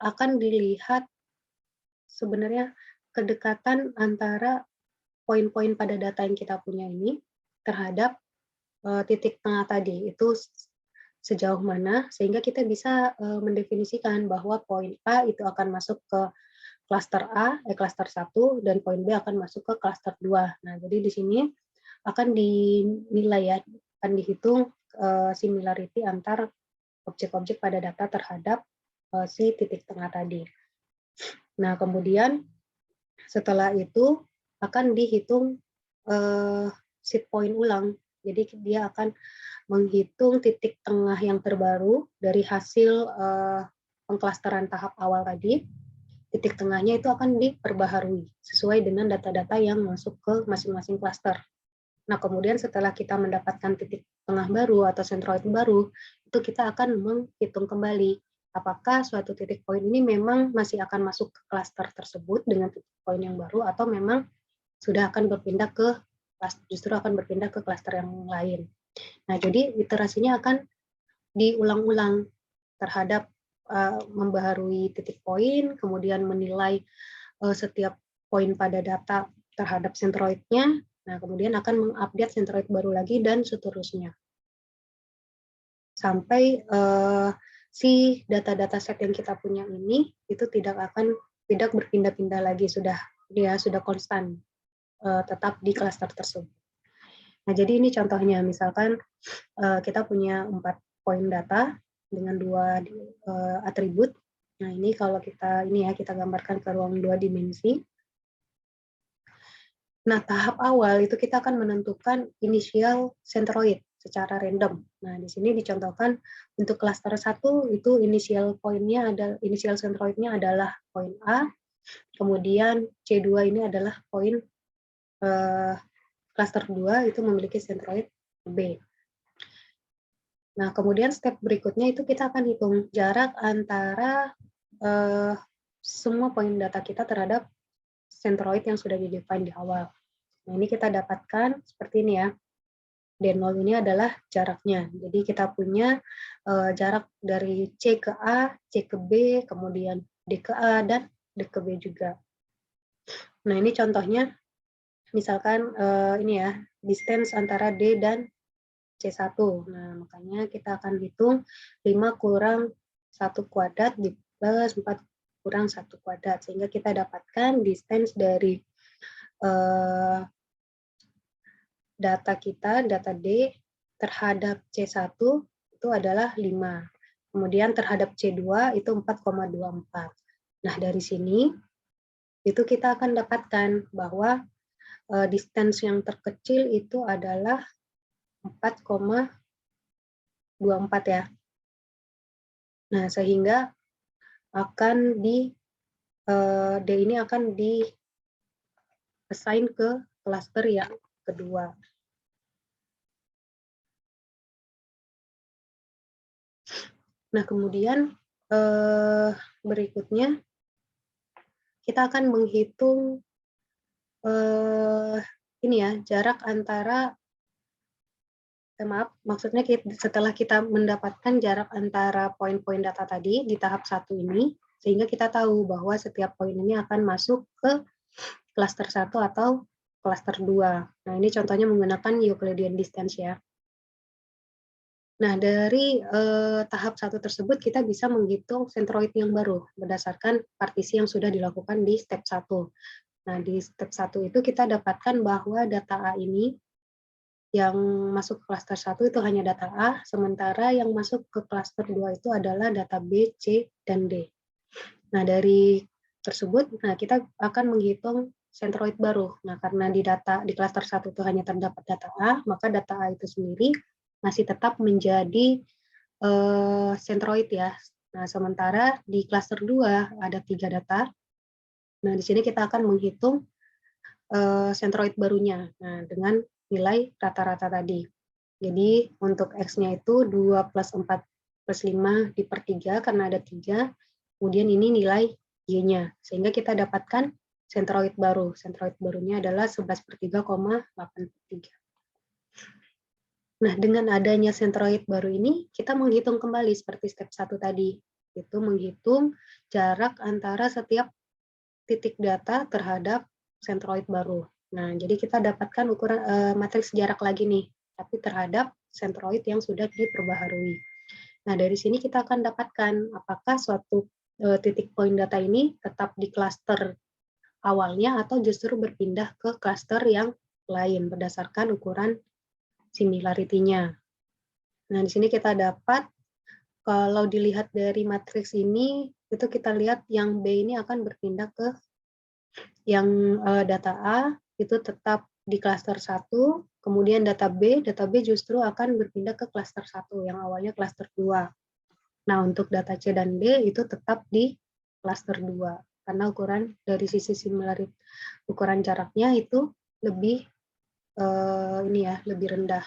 akan dilihat sebenarnya kedekatan antara poin-poin pada data yang kita punya ini terhadap titik tengah tadi, itu sejauh mana sehingga kita bisa mendefinisikan bahwa poin A itu akan masuk ke klaster klaster 1 dan poin B akan masuk ke klaster 2. Nah, jadi di sini akan dinilai ya, akan dihitung similarity antar objek-objek pada data terhadap si titik tengah tadi. Nah, kemudian setelah itu akan dihitung seed point ulang. Jadi dia akan menghitung titik tengah yang terbaru dari hasil pengklasteran tahap awal tadi. Titik tengahnya itu akan diperbaharui sesuai dengan data-data yang masuk ke masing-masing klaster. Nah, kemudian setelah kita mendapatkan titik tengah baru atau sentroid baru, itu kita akan menghitung kembali apakah suatu titik poin ini memang masih akan masuk ke klaster tersebut dengan titik poin yang baru atau memang sudah akan berpindah ke klaster yang lain. Nah, jadi iterasinya akan diulang-ulang terhadap membaharui titik poin, kemudian menilai setiap poin pada data terhadap sentroidnya, nah kemudian akan mengupdate sentroid baru lagi dan seterusnya. Sampai si data-data set yang kita punya ini itu tidak berpindah-pindah lagi, sudah konstan tetap di klaster tersebut. Nah, jadi ini contohnya, misalkan kita punya 4 poin data dengan 2 atribut. Nah, ini kalau kita gambarkan ke ruang 2 dimensi. Nah, tahap awal itu kita akan menentukan initial centroid secara random. Nah, di sini dicontohkan untuk klaster 1 itu initial centroidnya adalah poin A, kemudian C2 ini adalah poin klaster 2 itu memiliki sentroid B. Nah, kemudian step berikutnya itu kita akan hitung jarak antara semua poin data kita terhadap sentroid yang sudah di-define di awal. Nah, ini kita dapatkan seperti ini ya. D0 ini adalah jaraknya. Jadi kita punya jarak dari C ke A, C ke B, kemudian D ke A, dan D ke B juga. Nah, ini contohnya. Misalkan ini ya, distance antara D dan C1. Nah, makanya kita akan hitung 5 kurang 1 kuadrat plus 4 kurang 1 kuadrat. Sehingga kita dapatkan distance dari data kita, data D terhadap C1 itu adalah 5. Kemudian terhadap C2 itu 4,24. Nah, dari sini itu kita akan dapatkan bahwa distance yang terkecil itu adalah 4,24 ya. Nah, sehingga akan D ini akan di assign ke klaster yang kedua. Nah, kemudian berikutnya kita akan menghitung ini ya, jarak antara maksudnya setelah kita mendapatkan jarak antara poin-poin data tadi di tahap 1 ini, sehingga kita tahu bahwa setiap poin ini akan masuk ke klaster 1 atau klaster 2. Nah, ini contohnya menggunakan Euclidean distance ya. Nah, dari tahap 1 tersebut kita bisa menghitung sentroid yang baru berdasarkan partisi yang sudah dilakukan di step 1. Nah, di step 1 itu kita dapatkan bahwa data A ini yang masuk ke klaster 1 itu hanya data A, sementara yang masuk ke klaster 2 itu adalah data B, C, dan D. Nah, dari tersebut, kita akan menghitung sentroid baru. Nah, karena di klaster 1 itu hanya terdapat data A, maka data A itu sendiri masih tetap menjadi sentroid ya. Nah, sementara di klaster 2 ada 3 data. Nah, di sini kita akan menghitung sentroid barunya. Nah, dengan nilai rata-rata tadi. Jadi untuk X-nya itu 2 plus 4 plus 5 per 3 karena ada 3. Kemudian ini nilai Y-nya. Sehingga kita dapatkan sentroid baru. Sentroid barunya adalah 11 per 3,83. Nah, dengan adanya sentroid baru ini, kita menghitung kembali seperti step 1 tadi. Itu menghitung jarak antara setiap titik data terhadap sentroid baru. Nah, jadi kita dapatkan ukuran matriks jarak lagi nih, tapi terhadap sentroid yang sudah diperbaharui. Nah, dari sini kita akan dapatkan apakah suatu titik poin data ini tetap di klaster awalnya atau justru berpindah ke klaster yang lain berdasarkan ukuran similarity-nya. Nah, di sini kita dapat, kalau dilihat dari matriks ini, itu kita lihat yang B ini akan berpindah ke yang data A, itu tetap di klaster 1, kemudian data B justru akan berpindah ke klaster 1, yang awalnya klaster 2. Nah, untuk data C dan D itu tetap di klaster 2, karena ukuran dari sisi similarity, ukuran jaraknya itu lebih lebih rendah,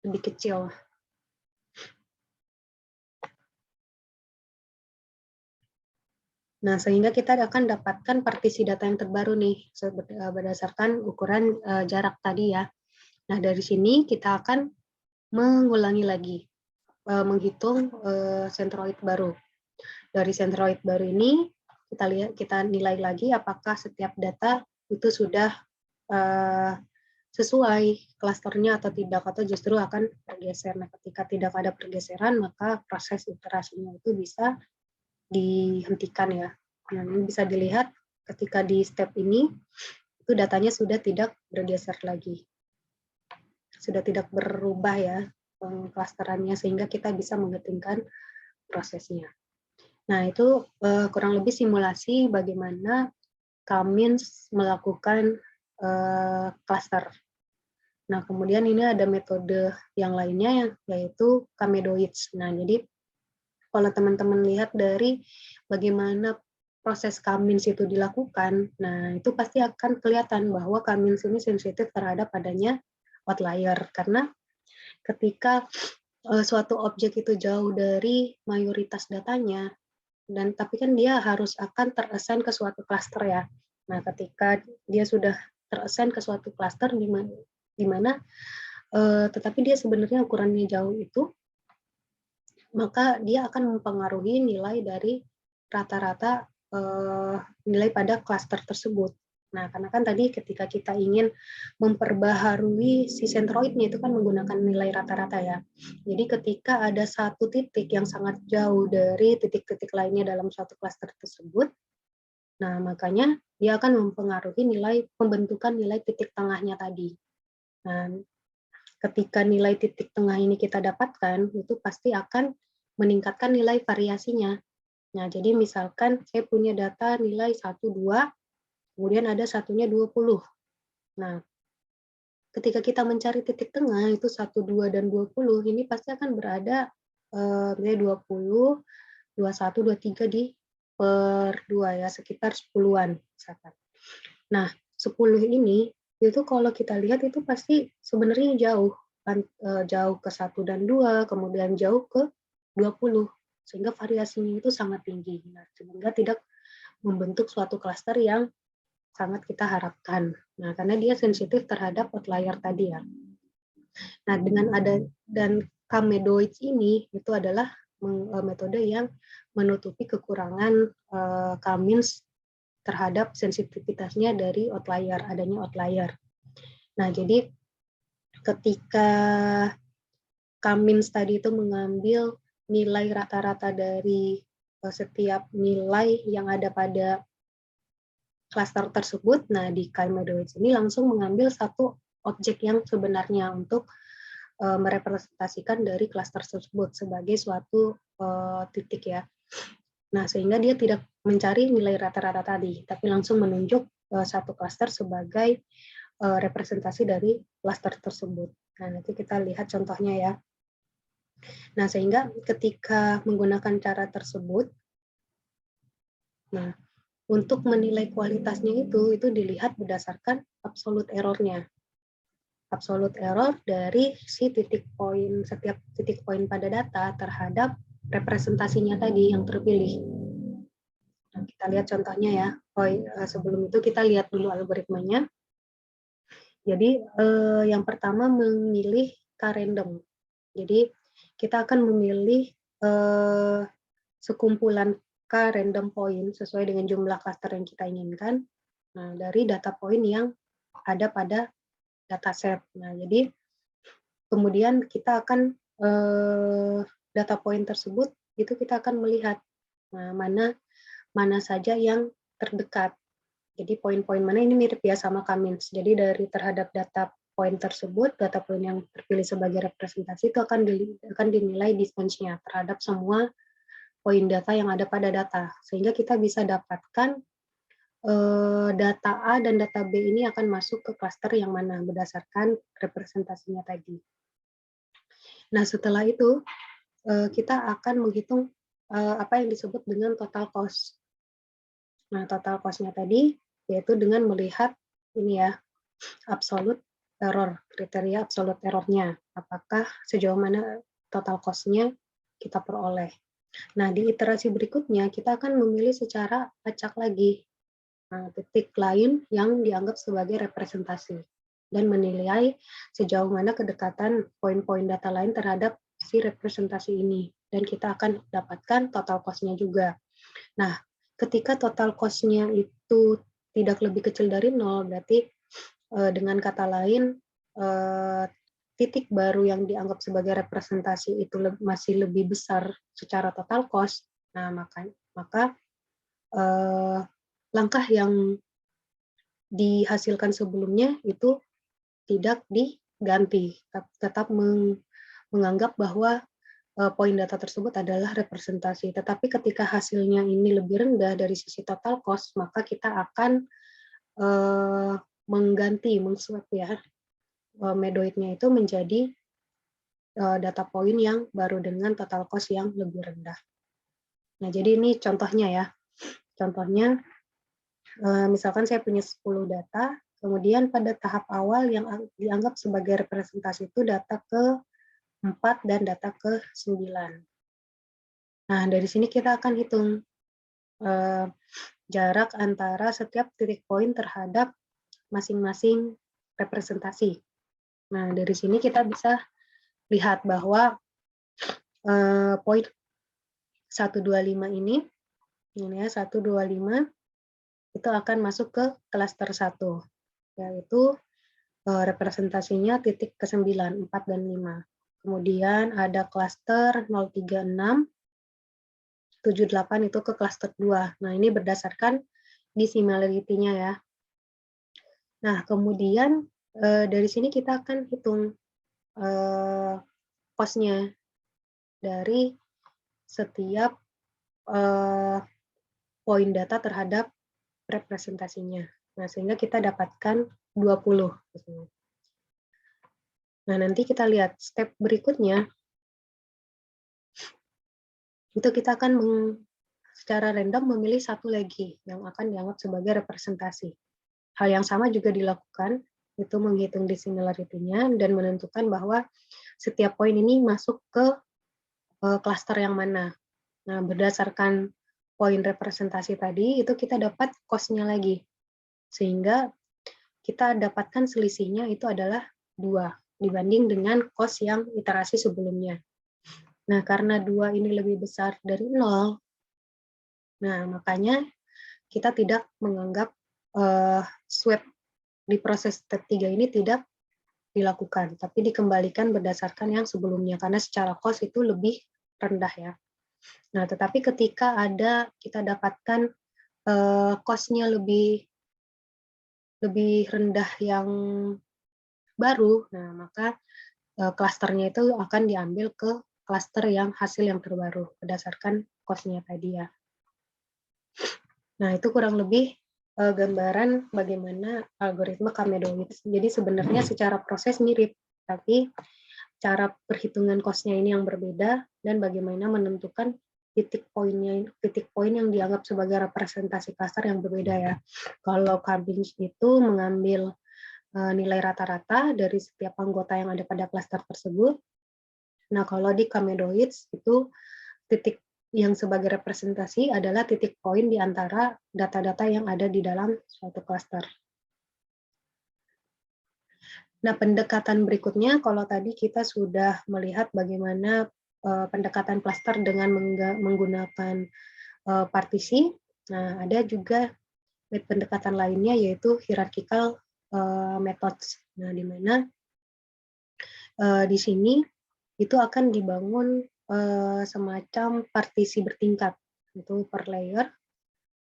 lebih kecil. Nah, sehingga kita akan dapatkan partisi data yang terbaru nih, berdasarkan ukuran jarak tadi ya. Nah, dari sini kita akan mengulangi lagi, menghitung sentroid baru. Dari sentroid baru ini, kita nilai lagi apakah setiap data itu sudah sesuai klasternya atau tidak, atau justru akan bergeser. Nah, ketika tidak ada pergeseran, maka proses iterasinya itu bisa dihentikan ya. Nah, ini bisa dilihat ketika di step ini, itu datanya sudah tidak bergeser lagi. Sudah tidak berubah ya klasterannya, sehingga kita bisa mengetingkan prosesnya. Nah, itu kurang lebih simulasi bagaimana K-means melakukan klaster. Nah, kemudian ini ada metode yang lainnya yaitu K-medoids. Nah, jadi kalau teman-teman lihat dari bagaimana proses K-means itu dilakukan, nah itu pasti akan kelihatan bahwa K-means ini sensitif terhadap adanya outlier, karena ketika suatu objek itu jauh dari mayoritas datanya, tapi kan dia harus akan terassign ke suatu klaster ya. Nah, ketika dia sudah terassign ke suatu klaster di mana tetapi dia sebenarnya ukurannya jauh itu, maka dia akan mempengaruhi nilai dari rata-rata nilai pada klaster tersebut. Nah, karena kan tadi ketika kita ingin memperbaharui si sentroidnya itu kan menggunakan nilai rata-rata ya. Jadi ketika ada satu titik yang sangat jauh dari titik-titik lainnya dalam suatu klaster tersebut, nah makanya dia akan mempengaruhi nilai pembentukan nilai titik tengahnya tadi. Nah, ketika nilai titik tengah ini kita dapatkan, itu pasti akan meningkatkan nilai variasinya. Nah, jadi misalkan saya punya data nilai 1, 2, kemudian ada satunya 20. Nah, ketika kita mencari titik tengah itu 1, 2, dan 20, ini pasti akan berada misalnya 20, 21, 23 di per 2 ya, sekitar 10-an misalkan. Nah, 10 ini itu kalau kita lihat itu pasti sebenarnya jauh kan, jauh ke 1 dan 2, kemudian jauh ke 20, sehingga variasinya itu sangat tinggi. Nah, sehingga tidak membentuk suatu klaster yang sangat kita harapkan. Nah, karena dia sensitif terhadap outlier tadi ya. Nah, dengan ada dan Kamedoids ini itu adalah metode yang menutupi kekurangan K-means terhadap sensitivitasnya dari outlier, adanya outlier. Nah, jadi ketika K-means tadi itu mengambil nilai rata-rata dari setiap nilai yang ada pada klaster tersebut, nah di Kamedoids ini langsung mengambil satu objek yang sebenarnya untuk merepresentasikan dari klaster tersebut sebagai suatu titik ya. Nah, sehingga dia tidak mencari nilai rata-rata tadi, tapi langsung menunjuk satu klaster sebagai representasi dari klaster tersebut. Nah, nanti kita lihat contohnya ya. Nah, sehingga ketika menggunakan cara tersebut, nah, untuk menilai kualitasnya itu dilihat berdasarkan absolute error-nya. Absolute error dari si titik poin, setiap titik poin pada data terhadap representasinya tadi yang terpilih. Nah, kita lihat contohnya ya. Sebelum itu kita lihat dulu algoritmanya. Jadi yang pertama memilih k-random. Jadi kita akan memilih sekumpulan k-random point sesuai dengan jumlah klaster yang kita inginkan. Nah, dari data point yang ada pada dataset. Nah, jadi kemudian kita akan data point tersebut itu kita akan melihat mana saja yang terdekat. Jadi poin-poin mana ini mirip ya sama K-means. Jadi dari terhadap data poin tersebut, data poin yang terpilih sebagai representasi itu akan dinilai distance-nya terhadap semua poin data yang ada pada data. Sehingga kita bisa dapatkan data A dan data B ini akan masuk ke klaster yang mana berdasarkan representasinya tadi. Nah, setelah itu kita akan menghitung apa yang disebut dengan total cost. Nah, total cost-nya tadi yaitu dengan melihat ini ya, absolute error, kriteria absolute error-nya. Apakah sejauh mana total cost-nya kita peroleh. Nah, di iterasi berikutnya kita akan memilih secara acak lagi titik lain yang dianggap sebagai representasi dan menilai sejauh mana kedekatan poin-poin data lain terhadap si representasi ini. Dan kita akan dapatkan total cost-nya juga. Nah, ketika total cost-nya itu tidak lebih kecil dari 0, berarti dengan kata lain, titik baru yang dianggap sebagai representasi itu masih lebih besar secara total cost. Nah, maka langkah yang dihasilkan sebelumnya itu tidak diganti, tetap menganggap bahwa poin data tersebut adalah representasi. Tetapi ketika hasilnya ini lebih rendah dari sisi total cost, maka kita akan mengswap ya medoidnya itu menjadi data poin yang baru dengan total cost yang lebih rendah. Nah, jadi ini contohnya ya. Contohnya, misalkan saya punya 10 data, kemudian pada tahap awal yang dianggap sebagai representasi itu data ke-4 dan data ke-9. Nah, dari sini kita akan hitung jarak antara setiap titik poin terhadap masing-masing representasi. Nah, dari sini kita bisa lihat bahwa poin 125 ini ya 125 itu akan masuk ke klaster 1, yaitu representasinya titik ke-9, 4 dan 5. Kemudian ada klaster 036, 78 itu ke klaster 2. Nah, ini berdasarkan dissimilarity-nya ya. Nah, kemudian dari sini kita akan hitung cost-nya dari setiap poin data terhadap representasinya. Nah, sehingga kita dapatkan 20. Nah, nanti kita lihat step berikutnya, itu kita akan secara random memilih satu lagi yang akan dianggap sebagai representasi. Hal yang sama juga dilakukan, itu menghitung dissimilarity-nya dan menentukan bahwa setiap poin ini masuk ke klaster yang mana. Nah, berdasarkan poin representasi tadi, itu kita dapat cost-nya lagi. Sehingga kita dapatkan selisihnya itu adalah 2, dibanding dengan cost yang iterasi sebelumnya. Nah, karena 2 ini lebih besar dari 0, nah makanya kita tidak menganggap swap di proses step 3 ini tidak dilakukan, tapi dikembalikan berdasarkan yang sebelumnya, karena secara cost itu lebih rendah ya. Nah, tetapi ketika kita dapatkan cost-nya lebih rendah yang baru, nah maka klasternya itu akan diambil ke klaster yang hasil yang terbaru berdasarkan cost-nya tadi ya. Nah, itu kurang lebih gambaran bagaimana algoritma Kamedowiz. Jadi sebenarnya secara proses mirip, tapi cara perhitungan cost-nya ini yang berbeda dan bagaimana menentukan titik poin yang dianggap sebagai representasi klaster yang berbeda ya. Kalau Cabbage itu mengambil nilai rata-rata dari setiap anggota yang ada pada klaster tersebut. Nah, kalau di Kamedowiz itu titik yang sebagai representasi adalah titik poin di antara data-data yang ada di dalam suatu klaster. Nah, pendekatan berikutnya, kalau tadi kita sudah melihat bagaimana pendekatan klaster dengan menggunakan partisi, nah ada juga pendekatan lainnya yaitu hierarchical methods. Nah, di mana di sini itu akan dibangun semacam partisi bertingkat, itu per layer.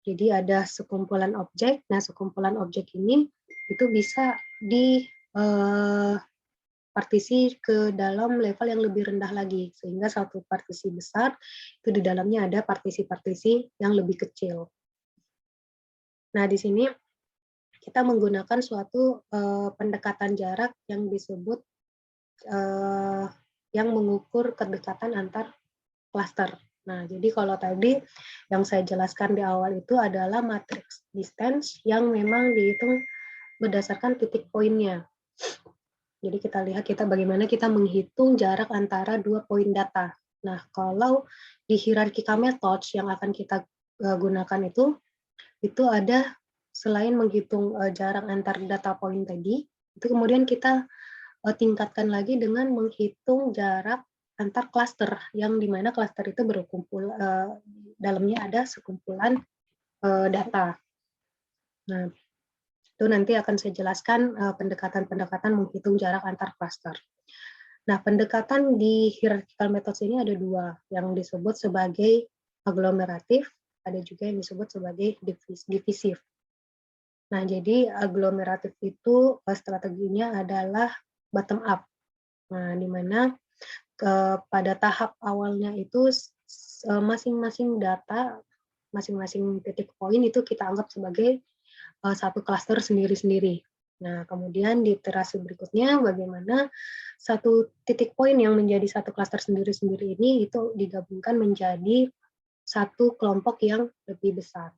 Jadi ada sekumpulan objek. Nah, sekumpulan objek ini itu bisa di partisi ke dalam level yang lebih rendah lagi, sehingga satu partisi besar itu di dalamnya ada partisi-partisi yang lebih kecil. Nah, di sini kita menggunakan suatu pendekatan jarak yang disebut yang mengukur kedekatan antar klaster. Nah, jadi kalau tadi yang saya jelaskan di awal itu adalah matrix distance yang memang dihitung berdasarkan titik poinnya. Jadi kita lihat bagaimana kita menghitung jarak antara 2 poin data. Nah, kalau di hierarchical methods yang akan kita gunakan itu ada selain menghitung jarak antar data poin tadi, itu kemudian kita tingkatkan lagi dengan menghitung jarak antar klaster, yang dimana klaster itu berkumpul, dalamnya ada sekumpulan data. Nah, itu nanti akan saya jelaskan pendekatan-pendekatan menghitung jarak antar klaster. Nah, pendekatan di hierarchical methods ini ada 2, yang disebut sebagai aglomeratif, ada juga yang disebut sebagai divisif. Nah, jadi aglomeratif itu strateginya adalah bottom up. Nah, di mana pada tahap awalnya itu masing-masing data, masing-masing titik poin itu kita anggap sebagai satu klaster sendiri-sendiri. Nah, kemudian di iterasi berikutnya bagaimana satu titik poin yang menjadi satu klaster sendiri-sendiri ini itu digabungkan menjadi satu kelompok yang lebih besar.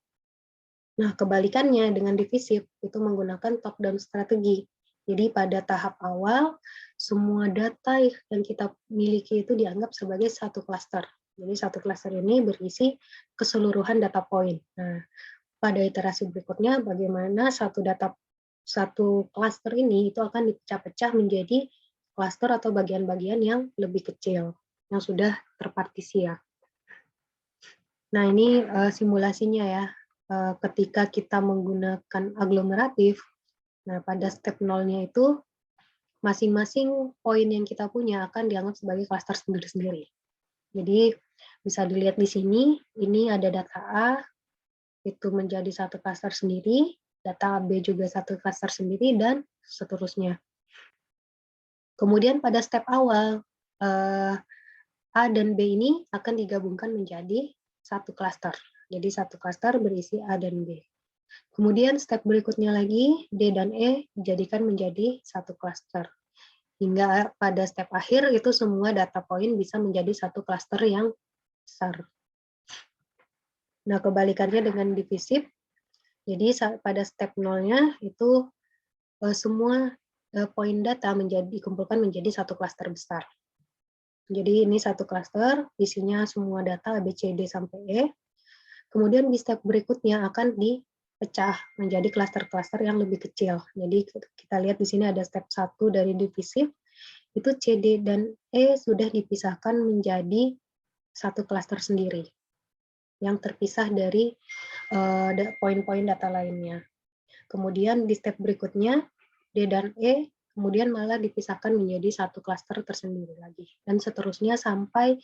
Nah, kebalikannya dengan divisif itu menggunakan top-down strategi. Jadi pada tahap awal, semua data yang kita miliki itu dianggap sebagai satu klaster. Jadi satu klaster ini berisi keseluruhan data point. Nah, pada iterasi berikutnya bagaimana satu klaster ini itu akan dipecah-pecah menjadi klaster atau bagian-bagian yang lebih kecil, yang sudah terpartisi ya. Nah, ini simulasinya ya. ketika kita menggunakan aglomeratif, nah pada step nolnya itu masing-masing poin yang kita punya akan dianggap sebagai klaster sendiri-sendiri. Jadi bisa dilihat di sini, ini ada data A, itu menjadi satu klaster sendiri, data B juga satu klaster sendiri, dan seterusnya. Kemudian pada step awal, A dan B ini akan digabungkan menjadi satu klaster. Jadi satu klaster berisi A dan B. Kemudian step berikutnya lagi, D dan E dijadikan menjadi satu klaster. Hingga pada step akhir itu semua data poin bisa menjadi satu klaster yang besar. Nah, kebalikannya dengan divisif, jadi pada step nolnya itu semua poin data dikumpulkan menjadi satu klaster besar. Jadi ini satu klaster, isinya semua data A, B, C, D, sampai E. Kemudian di step berikutnya akan dipecah menjadi klaster-klaster yang lebih kecil. Jadi kita lihat di sini ada step 1 dari divisif, itu C, D, dan E sudah dipisahkan menjadi satu klaster sendiri, yang terpisah dari poin-poin data lainnya. Kemudian di step berikutnya, D dan E kemudian malah dipisahkan menjadi satu klaster tersendiri lagi. Dan seterusnya sampai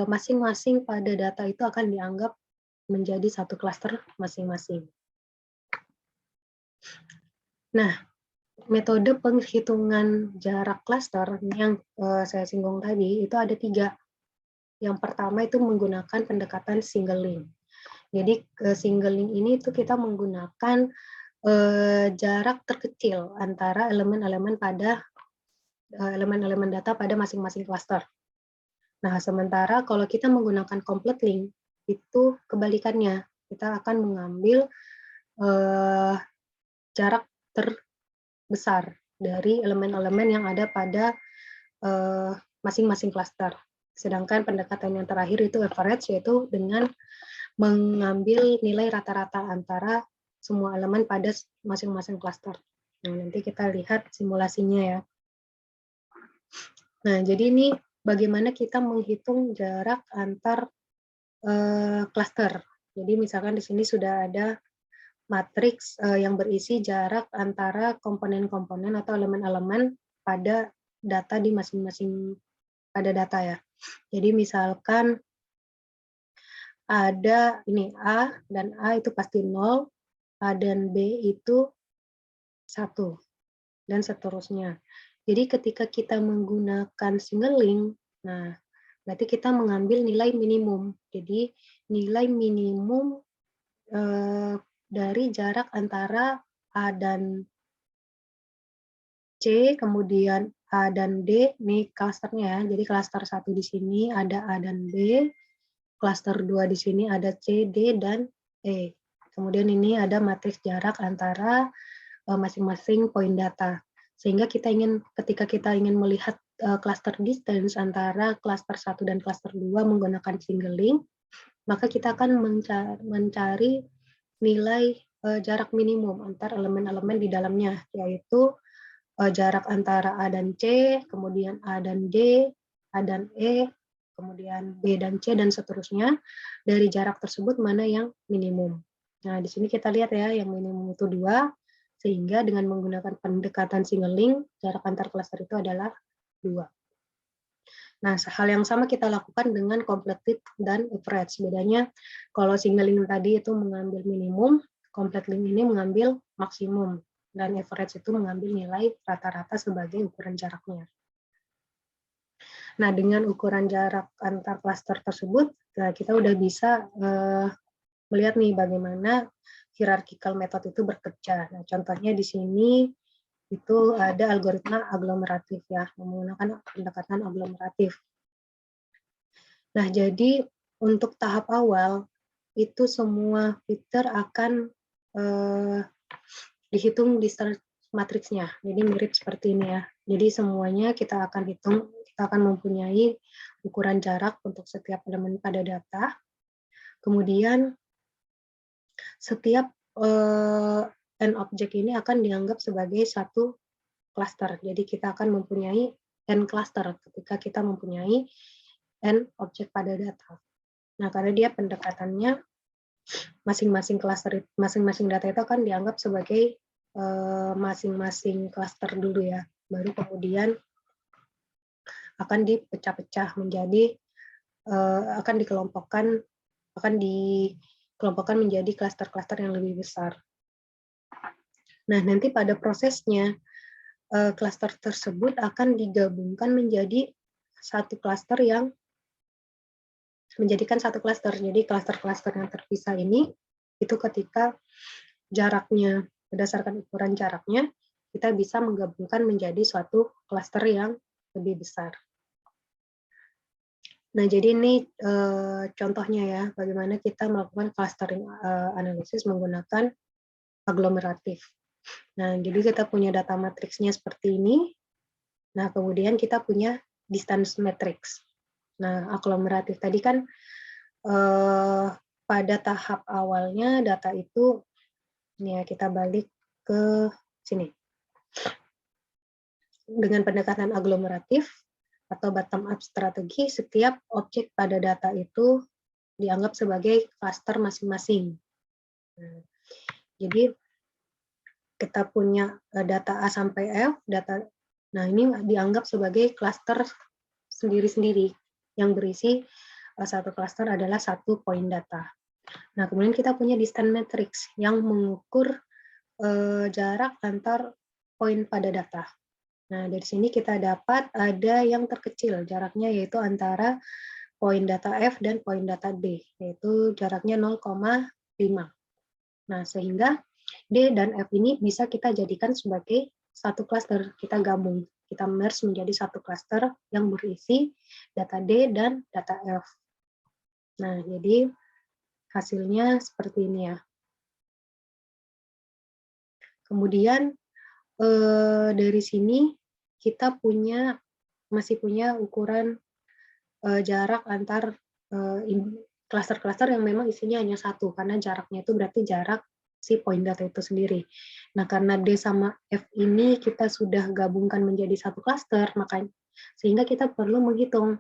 masing-masing pada data itu akan dianggap menjadi satu klaster masing-masing. Nah, metode penghitungan jarak klaster yang saya singgung tadi itu ada 3. Yang pertama itu menggunakan pendekatan single link. Jadi single link ini itu kita menggunakan jarak terkecil antara elemen-elemen data pada masing-masing klaster. Nah, sementara kalau kita menggunakan complete link itu kebalikannya, kita akan mengambil jarak terbesar dari elemen-elemen yang ada pada masing-masing klaster. Sedangkan pendekatan yang terakhir itu average, yaitu dengan mengambil nilai rata-rata antara semua elemen pada masing-masing klaster. Nah, nanti kita lihat simulasinya ya. Nah, jadi ini bagaimana kita menghitung jarak antar klaster. Jadi misalkan di sini sudah ada matriks yang berisi jarak antara komponen-komponen atau elemen-elemen pada data di masing-masing pada data ya. Jadi misalkan ada ini A dan A itu pasti 0, A dan B itu 1, dan seterusnya. Jadi ketika kita menggunakan single link, nah berarti kita mengambil nilai minimum. Jadi nilai minimum dari jarak antara A dan C, kemudian A dan D, ini klasternya ya. Jadi klaster 1 di sini ada A dan B, klaster 2 di sini ada C, D, dan E. Kemudian ini ada matriks jarak antara masing-masing poin data. Sehingga ketika kita ingin melihat cluster distance antara klaster 1 dan klaster 2 menggunakan single link, maka kita akan mencari nilai jarak minimum antar elemen-elemen di dalamnya, yaitu jarak antara A dan C, kemudian A dan D, A dan E, kemudian B dan C, dan seterusnya. Dari jarak tersebut mana yang minimum. Nah, di sini kita lihat ya, yang minimum itu 2, sehingga dengan menggunakan pendekatan single link, jarak antar klaster itu adalah 2. Nah, hal yang sama kita lakukan dengan complete dan average. Bedanya, kalau single link tadi itu mengambil minimum, complete link ini mengambil maksimum, dan average itu mengambil nilai rata-rata sebagai ukuran jaraknya. Nah, dengan ukuran jarak antar klaster tersebut, kita udah bisa melihat nih bagaimana hierarchical method itu bekerja. Nah, contohnya di sini itu ada algoritma aglomeratif ya, menggunakan pendekatan aglomeratif. Nah, jadi untuk tahap awal itu semua fitur akan dihitung distance matriksnya. Jadi mirip seperti ini ya. Jadi semuanya kita akan hitung, kita akan mempunyai ukuran jarak untuk setiap elemen pada data. Kemudian setiap n objek ini akan dianggap sebagai satu cluster. Jadi kita akan mempunyai n cluster ketika kita mempunyai n objek pada data. Nah, karena dia pendekatannya masing-masing cluster, masing-masing data itu akan dianggap sebagai masing-masing cluster dulu ya, baru kemudian akan dipecah-pecah menjadi akan dikelompokkan menjadi klaster-klaster yang lebih besar. Nah, nanti pada prosesnya klaster tersebut akan digabungkan menjadi satu klaster yang menjadikan satu klaster. Jadi klaster-klaster yang terpisah ini itu ketika jaraknya berdasarkan ukuran jaraknya kita bisa menggabungkan menjadi suatu klaster yang lebih besar. Nah, jadi ini contohnya ya bagaimana kita melakukan clustering analisis menggunakan aglomeratif. Nah, jadi kita punya data matriksnya seperti ini. Nah, kemudian kita punya distance matrix. Nah, aglomeratif tadi kan pada tahap awalnya data itu, ini ya kita balik ke sini. Dengan pendekatan aglomeratif atau bottom-up strategi, setiap objek pada data itu dianggap sebagai klaster masing-masing. Nah, jadi kita punya data A sampai F, nah ini dianggap sebagai klaster sendiri-sendiri yang berisi satu klaster adalah satu poin data. Nah, kemudian kita punya distance matrix yang mengukur jarak antar poin pada data. Nah, dari sini kita dapat ada yang terkecil jaraknya yaitu antara poin data F dan poin data D, yaitu jaraknya 0,5. Nah, sehingga D dan F ini bisa kita jadikan sebagai satu klaster. Kita gabung, kita merge menjadi satu klaster yang berisi data D dan data F. Nah, jadi hasilnya seperti ini ya. Kemudian dari sini kita masih punya ukuran jarak antar klaster-klaster yang memang isinya hanya satu, karena jaraknya itu berarti jarak si poin data itu sendiri. Nah, karena D sama F ini kita sudah gabungkan menjadi satu klaster, makanya sehingga kita perlu menghitung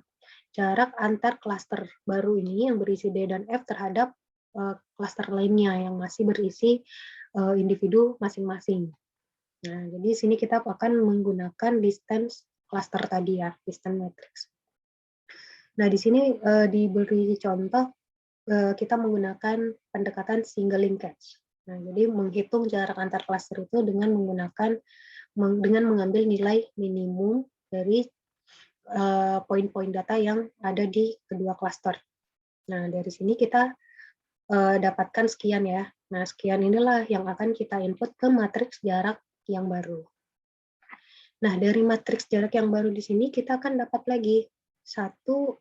jarak antar klaster baru ini yang berisi D dan F terhadap klaster lainnya yang masih berisi individu masing-masing. Nah, jadi sini kita akan menggunakan distance cluster tadi ya, distance matrix. Nah, di sini diberi contoh kita menggunakan pendekatan single linkage. Nah, jadi menghitung jarak antar klaster itu dengan mengambil nilai minimum dari poin-poin data yang ada di kedua klaster. Nah, dari sini kita dapatkan sekian ya. Nah, sekian inilah yang akan kita input ke matriks jarak yang baru. Nah, dari matriks jarak yang baru di sini kita akan dapat lagi satu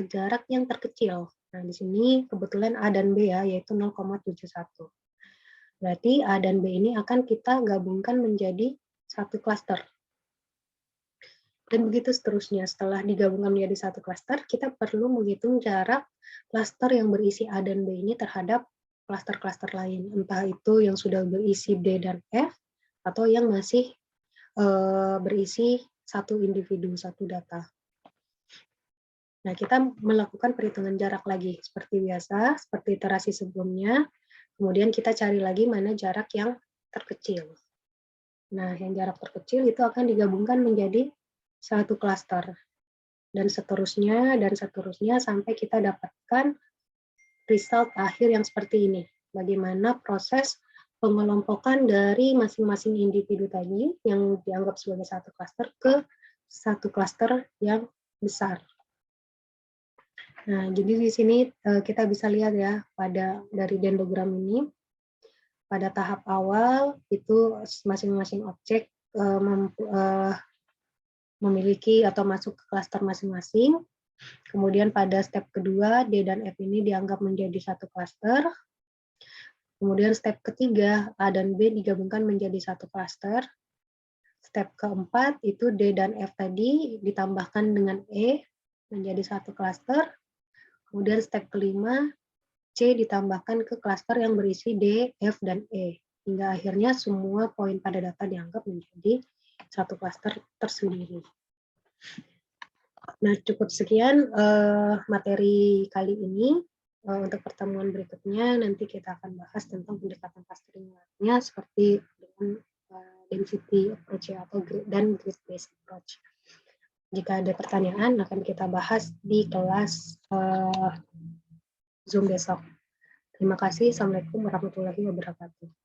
jarak yang terkecil. Nah, di sini kebetulan A dan B ya, yaitu 0,71. Berarti A dan B ini akan kita gabungkan menjadi satu klaster. Dan begitu seterusnya. Setelah digabungkan menjadi satu klaster, kita perlu menghitung jarak klaster yang berisi A dan B ini terhadap klaster-klaster lain. Entah itu yang sudah berisi D dan F, atau yang masih berisi satu individu, satu data. Nah, kita melakukan perhitungan jarak lagi, seperti biasa, seperti iterasi sebelumnya. Kemudian kita cari lagi mana jarak yang terkecil. Nah, yang jarak terkecil itu akan digabungkan menjadi satu klaster. Dan seterusnya, sampai kita dapatkan result akhir yang seperti ini. Bagaimana proses pengelompokan dari masing-masing individu tadi yang dianggap sebagai satu klaster ke satu klaster yang besar. Nah, jadi di sini kita bisa lihat ya dari dendrogram ini pada tahap awal itu masing-masing objek memiliki atau masuk ke klaster masing-masing. Kemudian pada step kedua D dan F ini dianggap menjadi satu klaster. Kemudian step ketiga A dan B digabungkan menjadi satu klaster. Step keempat itu D dan F tadi ditambahkan dengan E menjadi satu klaster. Kemudian step kelima, C ditambahkan ke klaster yang berisi D, F, dan E. Hingga akhirnya semua poin pada data dianggap menjadi satu klaster tersendiri. Nah, cukup sekian materi kali ini. Untuk pertemuan berikutnya nanti kita akan bahas tentang pendekatan clustering lainnya seperti dengan density approach atau dan grid based approach. Jika ada pertanyaan akan kita bahas di kelas Zoom besok. Terima kasih. Assalamualaikum warahmatullahi wabarakatuh.